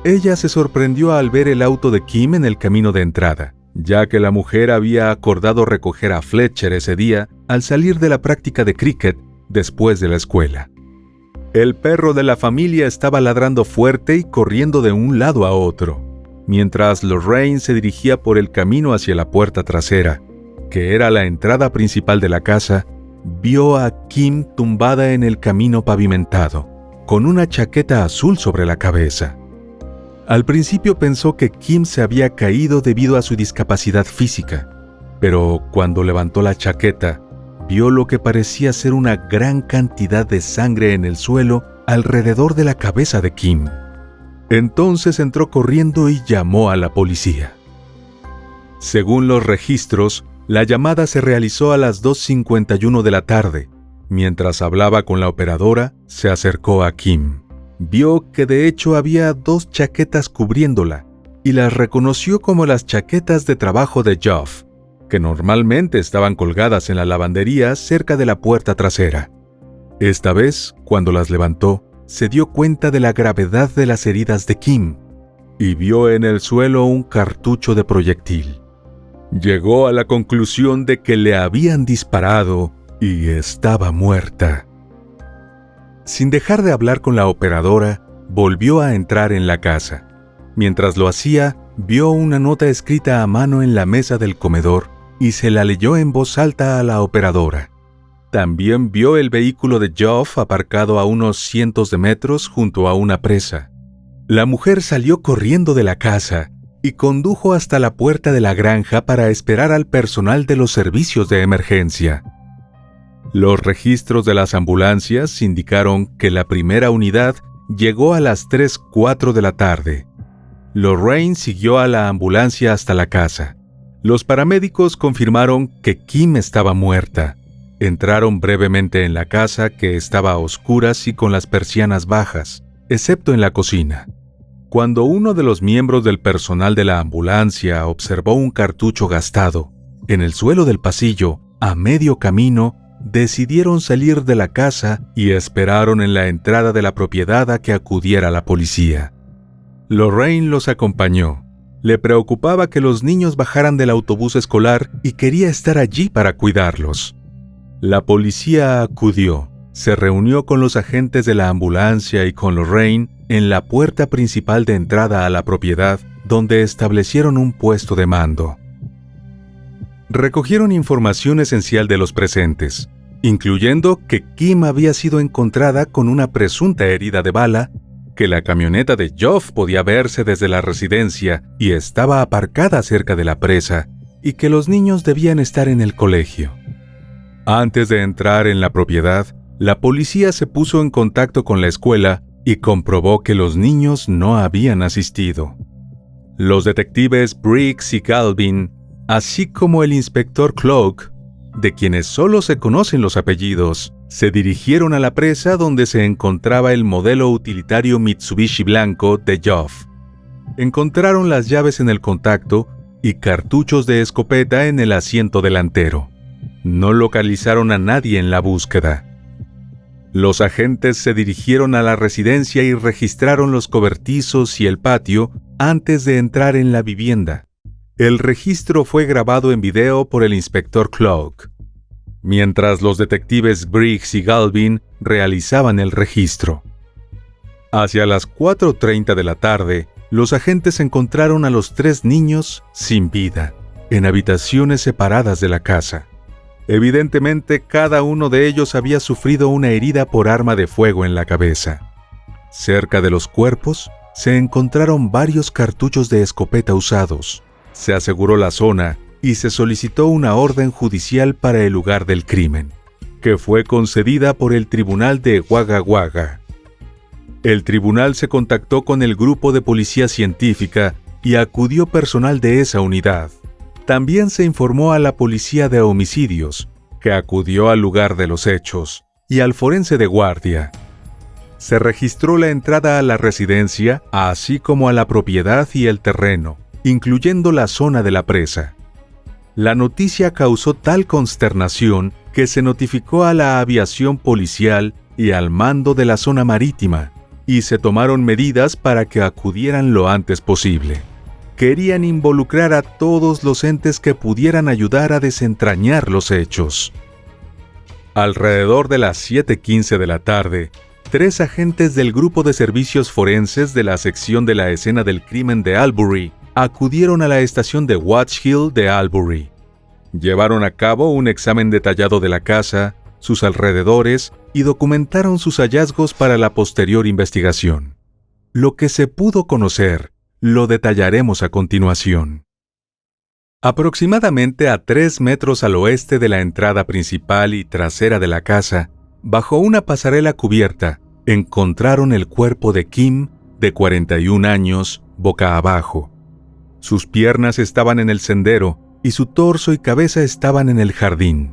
Ella se sorprendió al ver el auto de Kim en el camino de entrada, ya que la mujer había acordado recoger a Fletcher ese día al salir de la práctica de cricket después de la escuela. El perro de la familia estaba ladrando fuerte y corriendo de un lado a otro, mientras Lorraine se dirigía por el camino hacia la puerta trasera, que era la entrada principal de la casa. Vio a Kim tumbada en el camino pavimentado, con una chaqueta azul sobre la cabeza. Al principio pensó que Kim se había caído debido a su discapacidad física, pero cuando levantó la chaqueta, vio lo que parecía ser una gran cantidad de sangre en el suelo alrededor de la cabeza de Kim. Entonces entró corriendo y llamó a la policía. Según los registros, la llamada se realizó a las 2:51 de la tarde. Mientras hablaba con la operadora, se acercó a Kim. Vio que de hecho había 2 chaquetas cubriéndola y las reconoció como las chaquetas de trabajo de Geoff, que normalmente estaban colgadas en la lavandería cerca de la puerta trasera. Esta vez, cuando las levantó, se dio cuenta de la gravedad de las heridas de Kim y vio en el suelo un cartucho de proyectil. Llegó a la conclusión de que le habían disparado y estaba muerta. Sin dejar de hablar con la operadora, volvió a entrar en la casa. Mientras lo hacía, vio una nota escrita a mano en la mesa del comedor y se la leyó en voz alta a la operadora. También vio el vehículo de Geoff aparcado a unos cientos de metros junto a una presa. La mujer salió corriendo de la casa y condujo hasta la puerta de la granja para esperar al personal de los servicios de emergencia. Los registros de las ambulancias indicaron que la primera unidad llegó a las 3:04 de la tarde. Lorraine siguió a la ambulancia hasta la casa. Los paramédicos confirmaron que Kim estaba muerta. Entraron brevemente en la casa, que estaba a oscuras y con las persianas bajas, excepto en la cocina. Cuando uno de los miembros del personal de la ambulancia observó un cartucho gastado en el suelo del pasillo, a medio camino, decidieron salir de la casa y esperaron en la entrada de la propiedad a que acudiera la policía. Lorraine los acompañó. Le preocupaba que los niños bajaran del autobús escolar y quería estar allí para cuidarlos. La policía acudió, se reunió con los agentes de la ambulancia y con Lorraine en la puerta principal de entrada a la propiedad, donde establecieron un puesto de mando. Recogieron información esencial de los presentes, incluyendo que Kim había sido encontrada con una presunta herida de bala, que la camioneta de Geoff podía verse desde la residencia y estaba aparcada cerca de la presa, y que los niños debían estar en el colegio. Antes de entrar en la propiedad, la policía se puso en contacto con la escuela y comprobó que los niños no habían asistido. Los detectives Briggs y Galvin, así como el inspector Cloak, de quienes solo se conocen los apellidos, se dirigieron a la presa donde se encontraba el modelo utilitario Mitsubishi blanco de Geoff. Encontraron las llaves en el contacto y cartuchos de escopeta en el asiento delantero. No localizaron a nadie en la búsqueda. Los agentes se dirigieron a la residencia y registraron los cobertizos y el patio antes de entrar en la vivienda. El registro fue grabado en video por el inspector Cloak, mientras los detectives Briggs y Galvin realizaban el registro. Hacia las 4:30 de la tarde, los agentes encontraron a los 3 niños sin vida, en habitaciones separadas de la casa. Evidentemente, cada uno de ellos había sufrido una herida por arma de fuego en la cabeza. Cerca de los cuerpos, se encontraron varios cartuchos de escopeta usados. Se aseguró la zona y se solicitó una orden judicial para el lugar del crimen, que fue concedida por el tribunal de Wagga Wagga. El tribunal se contactó con el grupo de policía científica y acudió personal de esa unidad. También se informó a la policía de homicidios, que acudió al lugar de los hechos, y al forense de guardia. Se registró la entrada a la residencia, así como a la propiedad y el terreno, incluyendo la zona de la presa. La noticia causó tal consternación que se notificó a la aviación policial y al mando de la zona marítima, y se tomaron medidas para que acudieran lo antes posible. Querían involucrar a todos los entes que pudieran ayudar a desentrañar los hechos. Alrededor de las 7:15 de la tarde, 3 agentes del Grupo de Servicios Forenses de la sección de la escena del crimen de Albury acudieron a la estación de Watch Hill de Albury. Llevaron a cabo un examen detallado de la casa, sus alrededores y documentaron sus hallazgos para la posterior investigación. Lo que se pudo conocer lo detallaremos a continuación. Aproximadamente a 3 metros al oeste de la entrada principal y trasera de la casa, bajo una pasarela cubierta, encontraron el cuerpo de Kim, de 41 años, boca abajo. Sus piernas estaban en el sendero y su torso y cabeza estaban en el jardín.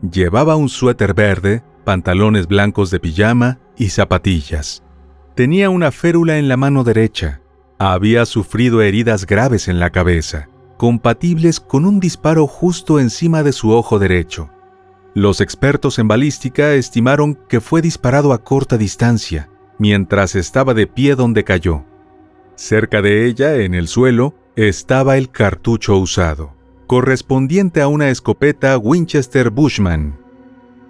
Llevaba un suéter verde, pantalones blancos de pijama y zapatillas. Tenía una férula en la mano derecha. Había sufrido heridas graves en la cabeza, compatibles con un disparo justo encima de su ojo derecho. Los expertos en balística estimaron que fue disparado a corta distancia, mientras estaba de pie donde cayó. Cerca de ella, en el suelo, estaba el cartucho usado, correspondiente a una escopeta Winchester Bushman.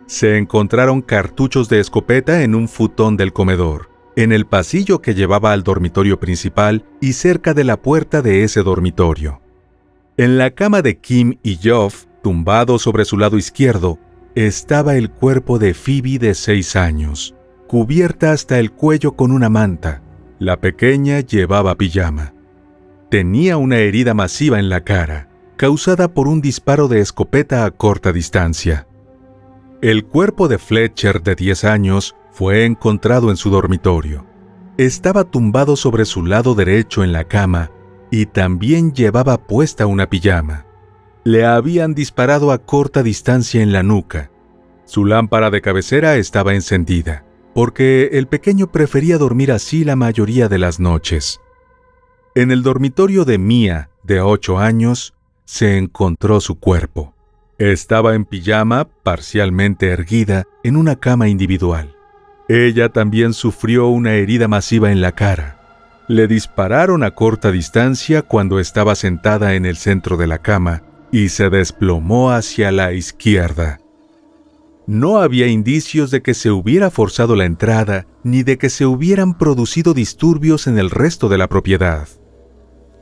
Se encontraron cartuchos de escopeta en un futón del comedor, en el pasillo que llevaba al dormitorio principal y cerca de la puerta de ese dormitorio. En la cama de Kim y Geoff, tumbado sobre su lado izquierdo, estaba el cuerpo de Phoebe de 6 años, cubierta hasta el cuello con una manta. La pequeña llevaba pijama. Tenía una herida masiva en la cara, causada por un disparo de escopeta a corta distancia. El cuerpo de Fletcher, de 10 años, fue encontrado en su dormitorio. Estaba tumbado sobre su lado derecho en la cama y también llevaba puesta una pijama. Le habían disparado a corta distancia en la nuca. Su lámpara de cabecera estaba encendida, porque el pequeño prefería dormir así la mayoría de las noches. En el dormitorio de Mia, de 8 años, se encontró su cuerpo. Estaba en pijama, parcialmente erguida, en una cama individual. Ella también sufrió una herida masiva en la cara. Le dispararon a corta distancia cuando estaba sentada en el centro de la cama y se desplomó hacia la izquierda. No había indicios de que se hubiera forzado la entrada ni de que se hubieran producido disturbios en el resto de la propiedad.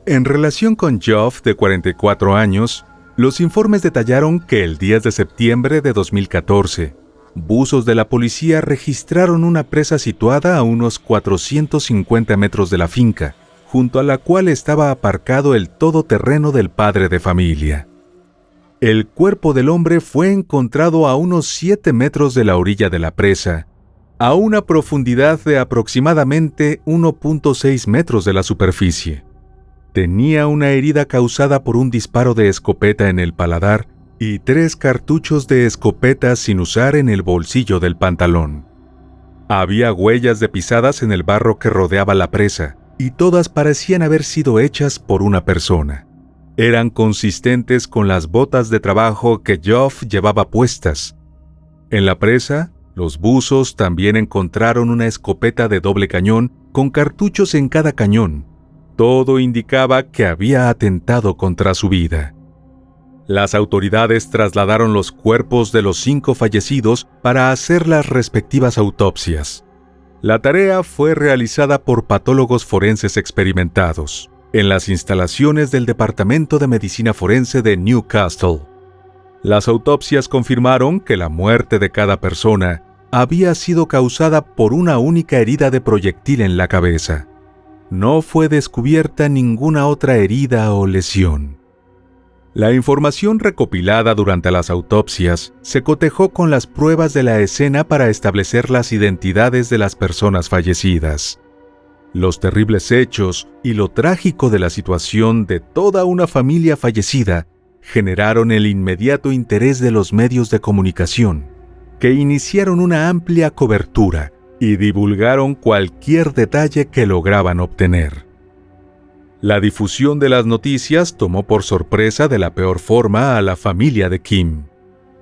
En relación con Geoff, de 44 años, los informes detallaron que el 10 de septiembre de 2014, buzos de la policía registraron una presa situada a unos 450 metros de la finca, junto a la cual estaba aparcado el todoterreno del padre de familia. El cuerpo del hombre fue encontrado a unos 7 metros de la orilla de la presa, a una profundidad de aproximadamente 1.6 metros de la superficie. Tenía una herida causada por un disparo de escopeta en el paladar y 3 cartuchos de escopeta sin usar en el bolsillo del pantalón. Había huellas de pisadas en el barro que rodeaba la presa, y todas parecían haber sido hechas por una persona. Eran consistentes con las botas de trabajo que Geoff llevaba puestas. En la presa, los buzos también encontraron una escopeta de doble cañón con cartuchos en cada cañón. Todo indicaba que había atentado contra su vida. Las autoridades trasladaron los cuerpos de los 5 fallecidos para hacer las respectivas autopsias. La tarea fue realizada por patólogos forenses experimentados, en las instalaciones del Departamento de Medicina Forense de Newcastle. Las autopsias confirmaron que la muerte de cada persona había sido causada por una única herida de proyectil en la cabeza. No fue descubierta ninguna otra herida o lesión. La información recopilada durante las autopsias se cotejó con las pruebas de la escena para establecer las identidades de las personas fallecidas. Los terribles hechos y lo trágico de la situación de toda una familia fallecida generaron el inmediato interés de los medios de comunicación, que iniciaron una amplia cobertura y divulgaron cualquier detalle que lograban obtener. La difusión de las noticias tomó por sorpresa de la peor forma a la familia de Kim.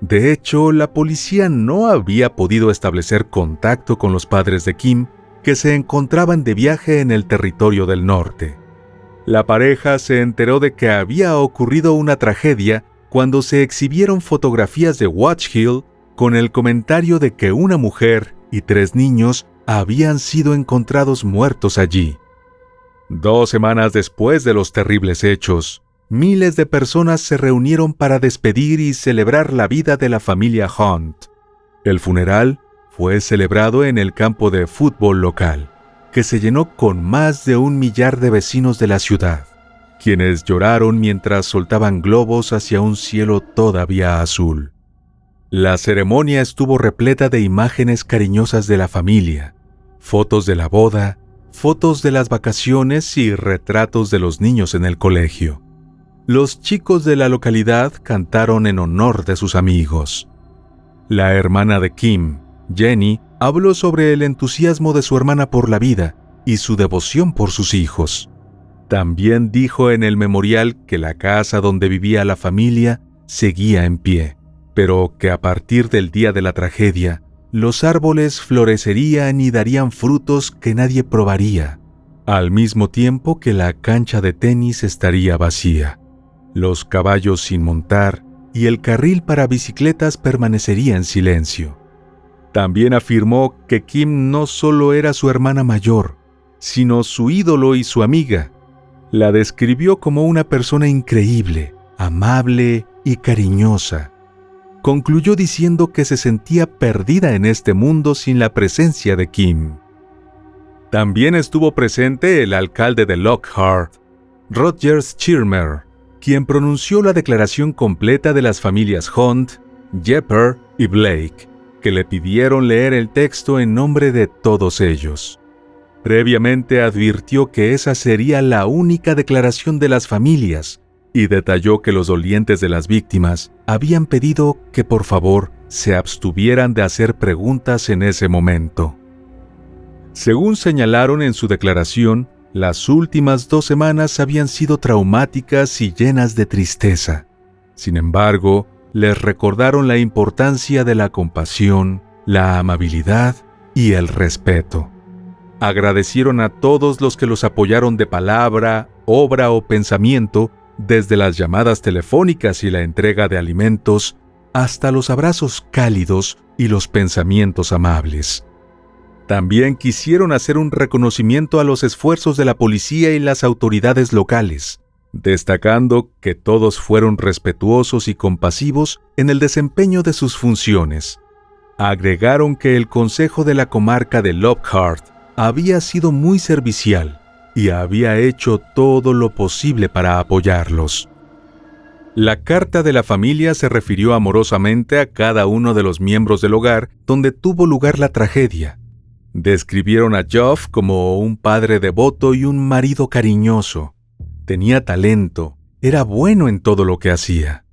De hecho, la policía no había podido establecer contacto con los padres de Kim, que se encontraban de viaje en el territorio del norte. La pareja se enteró de que había ocurrido una tragedia cuando se exhibieron fotografías de Watch Hill con el comentario de que una mujer y 3 niños habían sido encontrados muertos allí. 2 semanas después de los terribles hechos, miles de personas se reunieron para despedir y celebrar la vida de la familia Hunt. El funeral fue celebrado en el campo de fútbol local, que se llenó con más de 1 millar de vecinos de la ciudad, quienes lloraron mientras soltaban globos hacia un cielo todavía azul. La ceremonia estuvo repleta de imágenes cariñosas de la familia, fotos de la boda, fotos de las vacaciones y retratos de los niños en el colegio. Los chicos de la localidad cantaron en honor de sus amigos. La hermana de Kim, Jenny, habló sobre el entusiasmo de su hermana por la vida y su devoción por sus hijos. También dijo en el memorial que la casa donde vivía la familia seguía en pie, pero que a partir del día de la tragedia, los árboles florecerían y darían frutos que nadie probaría, al mismo tiempo que la cancha de tenis estaría vacía, los caballos sin montar y el carril para bicicletas permanecería en silencio. También afirmó que Kim no solo era su hermana mayor, sino su ídolo y su amiga. La describió como una persona increíble, amable y cariñosa. Concluyó diciendo que se sentía perdida en este mundo sin la presencia de Kim. También estuvo presente el alcalde de Lockhart, Rogers Schirmer, quien pronunció la declaración completa de las familias Hunt, Jepper y Blake, que le pidieron leer el texto en nombre de todos ellos. Previamente advirtió que esa sería la única declaración de las familias, y detalló que los dolientes de las víctimas habían pedido que por favor se abstuvieran de hacer preguntas en ese momento. Según señalaron en su declaración, las últimas 2 semanas habían sido traumáticas y llenas de tristeza. Sin embargo, les recordaron la importancia de la compasión, la amabilidad y el respeto. Agradecieron a todos los que los apoyaron de palabra, obra o pensamiento, desde las llamadas telefónicas y la entrega de alimentos, hasta los abrazos cálidos y los pensamientos amables. También quisieron hacer un reconocimiento a los esfuerzos de la policía y las autoridades locales, destacando que todos fueron respetuosos y compasivos en el desempeño de sus funciones. Agregaron que el Consejo de la Comarca de Lockhart había sido muy servicial y había hecho todo lo posible para apoyarlos. La carta de la familia se refirió amorosamente a cada uno de los miembros del hogar donde tuvo lugar la tragedia. Describieron a Geoff como un padre devoto y un marido cariñoso. Tenía talento, era bueno en todo lo que hacía.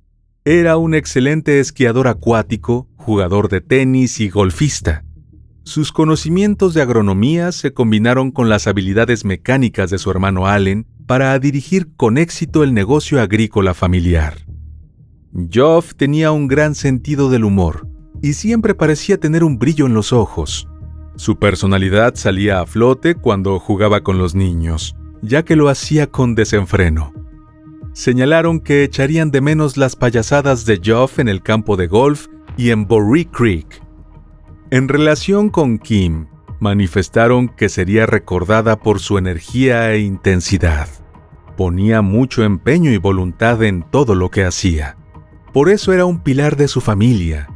Era un excelente esquiador acuático, jugador de tenis y golfista. Sus conocimientos de agronomía se combinaron con las habilidades mecánicas de su hermano Allen para dirigir con éxito el negocio agrícola familiar. Geoff tenía un gran sentido del humor y siempre parecía tener un brillo en los ojos. Su personalidad salía a flote cuando jugaba con los niños, ya que lo hacía con desenfreno. Señalaron que echarían de menos las payasadas de Geoff en el campo de golf y en Boree Creek. En relación con Kim, manifestaron que sería recordada por su energía e intensidad. Ponía mucho empeño y voluntad en todo lo que hacía. Por eso era un pilar de su familia.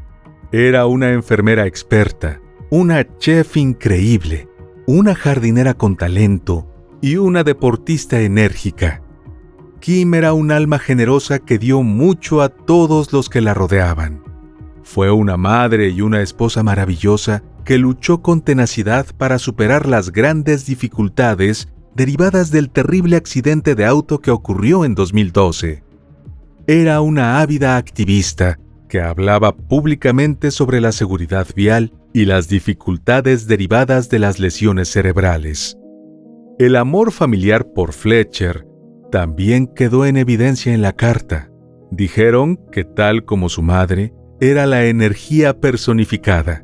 Era una enfermera experta, una chef increíble, una jardinera con talento y una deportista enérgica. Kim era un alma generosa que dio mucho a todos los que la rodeaban. Fue una madre y una esposa maravillosa que luchó con tenacidad para superar las grandes dificultades derivadas del terrible accidente de auto que ocurrió en 2012. Era una ávida activista que hablaba públicamente sobre la seguridad vial y las dificultades derivadas de las lesiones cerebrales. El amor familiar por Fletcher también quedó en evidencia en la carta. Dijeron que, tal como su madre, era la energía personificada.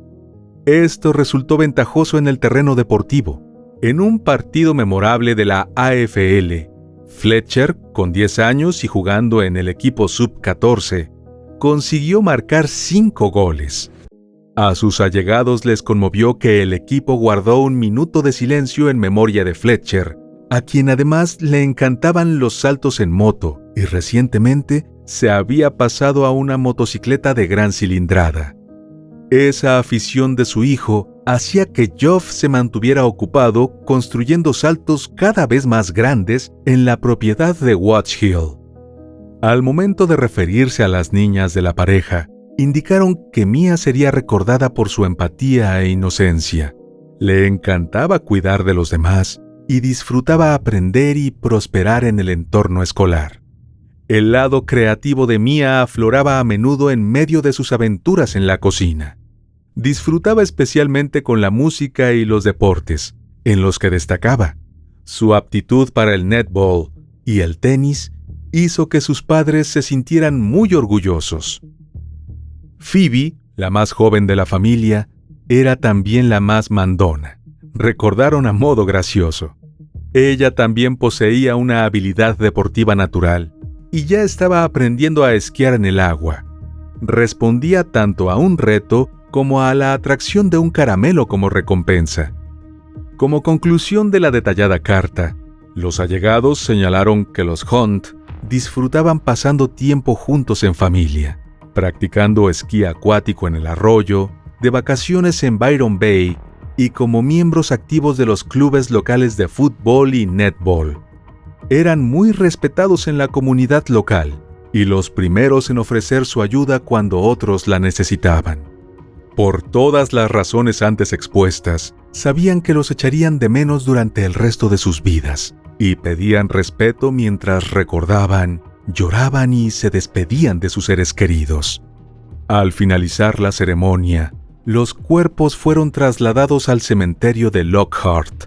Esto resultó ventajoso en el terreno deportivo. En un partido memorable de la AFL, Fletcher, con 10 años y jugando en el equipo sub-14, consiguió marcar 5 goles. A sus allegados les conmovió que el equipo guardó un minuto de silencio en memoria de Fletcher, a quien además le encantaban los saltos en moto y recientemente se había pasado a una motocicleta de gran cilindrada. Esa afición de su hijo hacía que Geoff se mantuviera ocupado construyendo saltos cada vez más grandes en la propiedad de Watch Hill. Al momento de referirse a las niñas de la pareja, indicaron que Mia sería recordada por su empatía e inocencia. Le encantaba cuidar de los demás y disfrutaba aprender y prosperar en el entorno escolar. El lado creativo de Mia afloraba a menudo en medio de sus aventuras en la cocina. Disfrutaba especialmente con la música y los deportes, en los que destacaba. Su aptitud para el netball y el tenis hizo que sus padres se sintieran muy orgullosos. Phoebe, la más joven de la familia, era también la más mandona. Recordaron a modo gracioso. Ella también poseía una habilidad deportiva natural y ya estaba aprendiendo a esquiar en el agua. Respondía tanto a un reto como a la atracción de un caramelo como recompensa. Como conclusión de la detallada carta, los allegados señalaron que los Hunt disfrutaban pasando tiempo juntos en familia, practicando esquí acuático en el arroyo, de vacaciones en Byron Bay y como miembros activos de los clubes locales de fútbol y netball. Eran muy respetados en la comunidad local y los primeros en ofrecer su ayuda cuando otros la necesitaban. Por todas las razones antes expuestas, sabían que los echarían de menos durante el resto de sus vidas y pedían respeto mientras recordaban, lloraban y se despedían de sus seres queridos. Al finalizar la ceremonia, los cuerpos fueron trasladados al cementerio de Lockhart.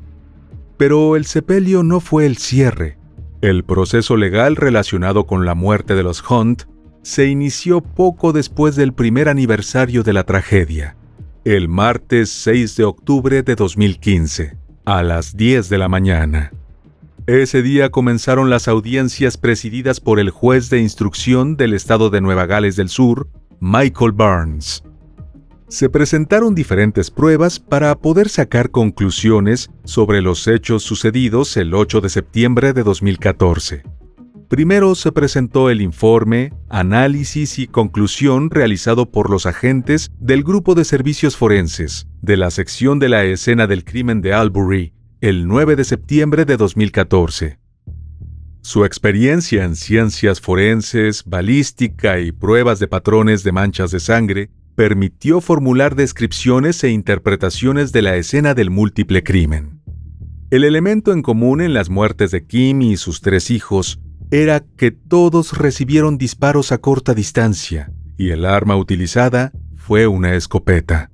Pero el sepelio no fue el cierre. El proceso legal relacionado con la muerte de los Hunt se inició poco después del primer aniversario de la tragedia, el martes 6 de octubre de 2015, a las 10 de la mañana. Ese día comenzaron las audiencias presididas por el juez de instrucción del estado de Nueva Gales del Sur, Michael Burns. Se presentaron diferentes pruebas para poder sacar conclusiones sobre los hechos sucedidos el 8 de septiembre de 2014. Primero se presentó el informe, análisis y conclusión realizado por los agentes del Grupo de Servicios Forenses de la sección de la escena del crimen de Albury el 9 de septiembre de 2014. Su experiencia en ciencias forenses, balística y pruebas de patrones de manchas de sangre permitió formular descripciones e interpretaciones de la escena del múltiple crimen. El elemento en común en las muertes de Kim y sus 3 hijos era que todos recibieron disparos a corta distancia y el arma utilizada fue una escopeta.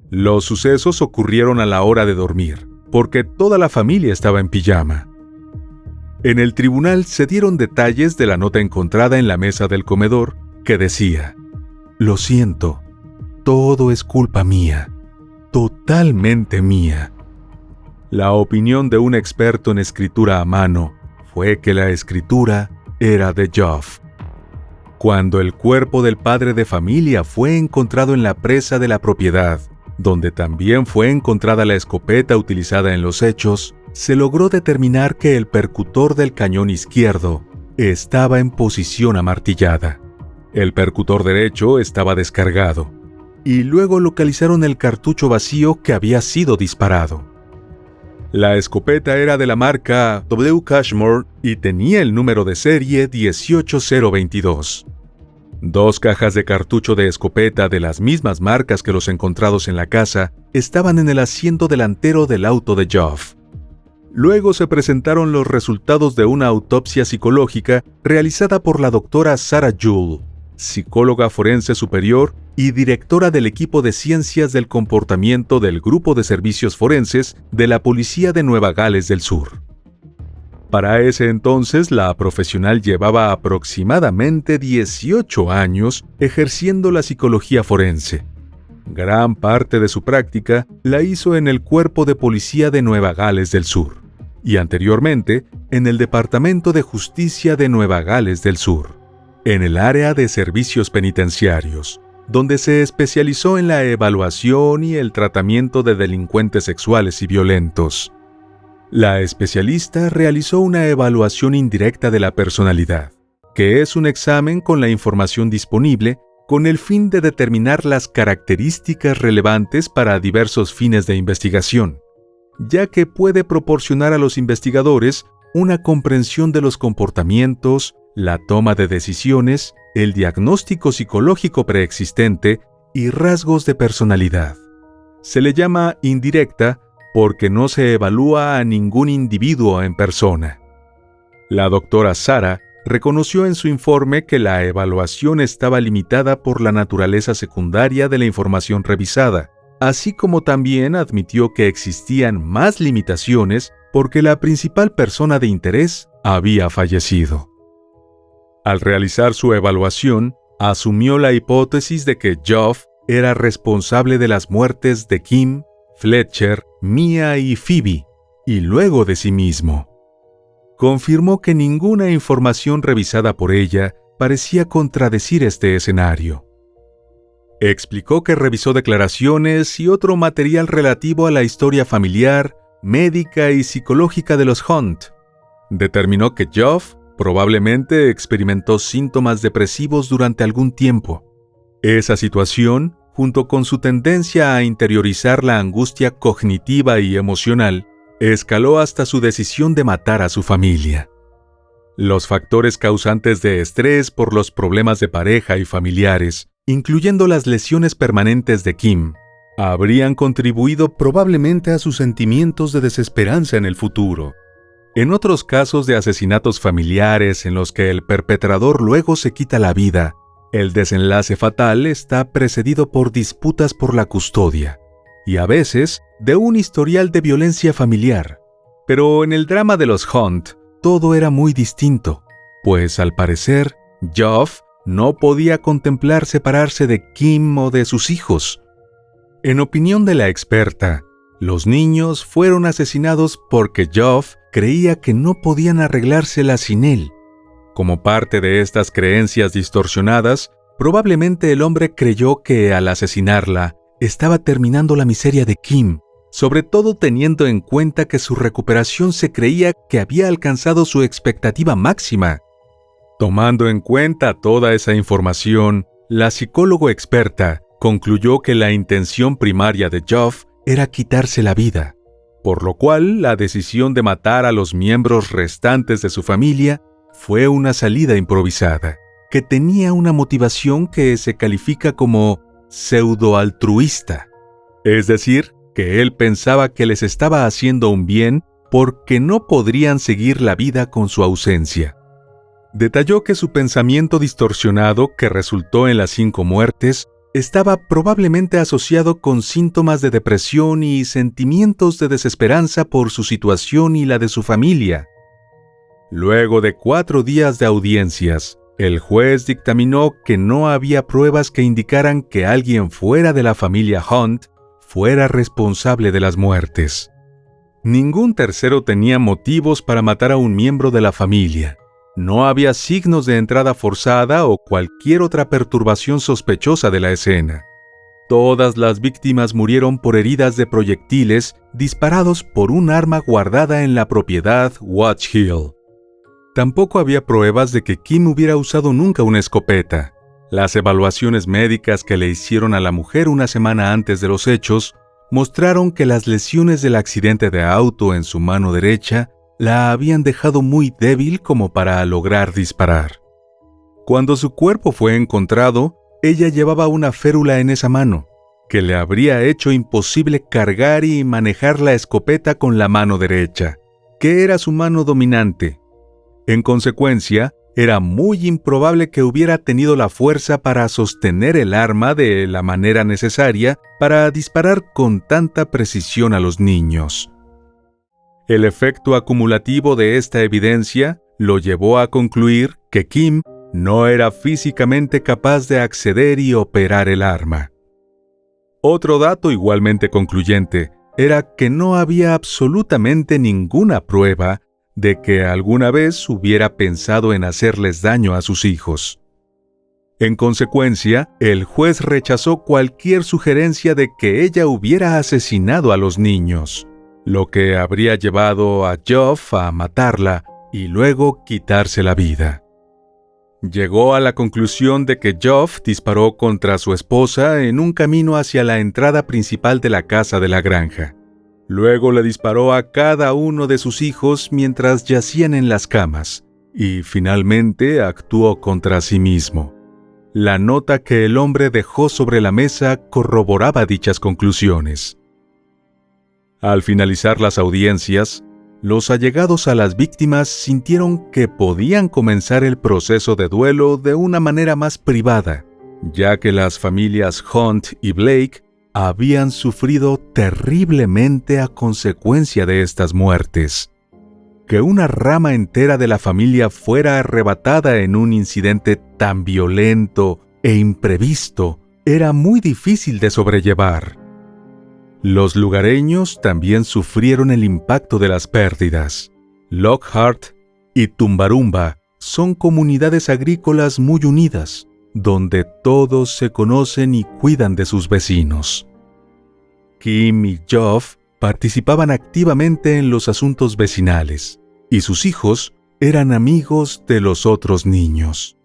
Los sucesos ocurrieron a la hora de dormir, porque toda la familia estaba en pijama. En el tribunal se dieron detalles de la nota encontrada en la mesa del comedor que decía: «Lo siento, todo es culpa mía, totalmente mía». La opinión de un experto en escritura a mano fue que la escritura era de Geoff. Cuando el cuerpo del padre de familia fue encontrado en la presa de la propiedad, donde también fue encontrada la escopeta utilizada en los hechos, se logró determinar que el percutor del cañón izquierdo estaba en posición amartillada. El percutor derecho estaba descargado, y luego localizaron el cartucho vacío que había sido disparado. La escopeta era de la marca W. Cashmore y tenía el número de serie 18022. 2 cajas de cartucho de escopeta de las mismas marcas que los encontrados en la casa estaban en el asiento delantero del auto de Geoff. Luego se presentaron los resultados de una autopsia psicológica realizada por la doctora Sarah Jewell, psicóloga forense superior y directora del equipo de ciencias del comportamiento del Grupo de Servicios Forenses de la Policía de Nueva Gales del Sur. Para ese entonces, la profesional llevaba aproximadamente 18 años ejerciendo la psicología forense. Gran parte de su práctica la hizo en el Cuerpo de Policía de Nueva Gales del Sur y anteriormente en el Departamento de Justicia de Nueva Gales del Sur, en el área de servicios penitenciarios, donde se especializó en la evaluación y el tratamiento de delincuentes sexuales y violentos. La especialista realizó una evaluación indirecta de la personalidad, que es un examen con la información disponible con el fin de determinar las características relevantes para diversos fines de investigación, ya que puede proporcionar a los investigadores una comprensión de los comportamientos, la toma de decisiones, el diagnóstico psicológico preexistente y rasgos de personalidad. Se le llama indirecta porque no se evalúa a ningún individuo en persona. La doctora Sarah reconoció en su informe que la evaluación estaba limitada por la naturaleza secundaria de la información revisada, así como también admitió que existían más limitaciones porque la principal persona de interés había fallecido. Al realizar su evaluación, asumió la hipótesis de que Geoff era responsable de las muertes de Kim, Fletcher, Mia y Phoebe, y luego de sí mismo. Confirmó que ninguna información revisada por ella parecía contradecir este escenario. Explicó que revisó declaraciones y otro material relativo a la historia familiar, médica y psicológica de los Hunt. Determinó que Geoff probablemente experimentó síntomas depresivos durante algún tiempo. Esa situación, junto con su tendencia a interiorizar la angustia cognitiva y emocional, escaló hasta su decisión de matar a su familia. Los factores causantes de estrés por los problemas de pareja y familiares, incluyendo las lesiones permanentes de Kim, habrían contribuido probablemente a sus sentimientos de desesperanza en el futuro. En otros casos de asesinatos familiares en los que el perpetrador luego se quita la vida, el desenlace fatal está precedido por disputas por la custodia y a veces de un historial de violencia familiar. Pero en el drama de los Hunt, todo era muy distinto, pues al parecer, Geoff no podía contemplar separarse de Kim o de sus hijos. En opinión de la experta, los niños fueron asesinados porque Geoff creía que no podían arreglársela sin él. Como parte de estas creencias distorsionadas, probablemente el hombre creyó que al asesinarla, estaba terminando la miseria de Kim, sobre todo teniendo en cuenta que su recuperación se creía que había alcanzado su expectativa máxima. Tomando en cuenta toda esa información, la psicóloga experta concluyó que la intención primaria de Geoff era quitarse la vida, por lo cual la decisión de matar a los miembros restantes de su familia fue una salida improvisada, que tenía una motivación que se califica como pseudo-altruista. Es decir, que él pensaba que les estaba haciendo un bien porque no podrían seguir la vida con su ausencia. Detalló que su pensamiento distorsionado, que resultó en las 5 muertes, estaba probablemente asociado con síntomas de depresión y sentimientos de desesperanza por su situación y la de su familia. Luego de 4 días de audiencias, el juez dictaminó que no había pruebas que indicaran que alguien fuera de la familia Hunt fuera responsable de las muertes. Ningún tercero tenía motivos para matar a un miembro de la familia. No había signos de entrada forzada o cualquier otra perturbación sospechosa de la escena. Todas las víctimas murieron por heridas de proyectiles disparados por un arma guardada en la propiedad Watch Hill. Tampoco había pruebas de que Kim hubiera usado nunca una escopeta. Las evaluaciones médicas que le hicieron a la mujer una semana antes de los hechos mostraron que las lesiones del accidente de auto en su mano derecha la habían dejado muy débil como para lograr disparar. Cuando su cuerpo fue encontrado, ella llevaba una férula en esa mano, que le habría hecho imposible cargar y manejar la escopeta con la mano derecha, que era su mano dominante. En consecuencia, era muy improbable que hubiera tenido la fuerza para sostener el arma de la manera necesaria para disparar con tanta precisión a los niños. El efecto acumulativo de esta evidencia lo llevó a concluir que Kim no era físicamente capaz de acceder y operar el arma. Otro dato igualmente concluyente era que no había absolutamente ninguna prueba de que alguna vez hubiera pensado en hacerles daño a sus hijos. En consecuencia, el juez rechazó cualquier sugerencia de que ella hubiera asesinado a los niños, lo que habría llevado a Geoff a matarla y luego quitarse la vida. Llegó a la conclusión de que Geoff disparó contra su esposa en un camino hacia la entrada principal de la casa de la granja. Luego le disparó a cada uno de sus hijos mientras yacían en las camas, y finalmente actuó contra sí mismo. La nota que el hombre dejó sobre la mesa corroboraba dichas conclusiones. Al finalizar las audiencias, los allegados a las víctimas sintieron que podían comenzar el proceso de duelo de una manera más privada, ya que las familias Hunt y Blake habían sufrido terriblemente a consecuencia de estas muertes. Que una rama entera de la familia fuera arrebatada en un incidente tan violento e imprevisto era muy difícil de sobrellevar. Los lugareños también sufrieron el impacto de las pérdidas. Lockhart y Tumbarumba son comunidades agrícolas muy unidas, donde todos se conocen y cuidan de sus vecinos. Kim y Geoff participaban activamente en los asuntos vecinales, y sus hijos eran amigos de los otros niños.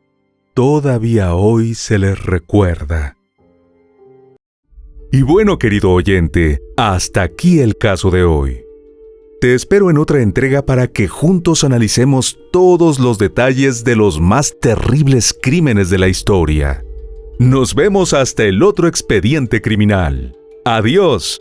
Todavía hoy se les recuerda. Y bueno, querido oyente, hasta aquí el caso de hoy. Te espero en otra entrega para que juntos analicemos todos los detalles de los más terribles crímenes de la historia. Nos vemos hasta el otro expediente criminal. ¡Adiós!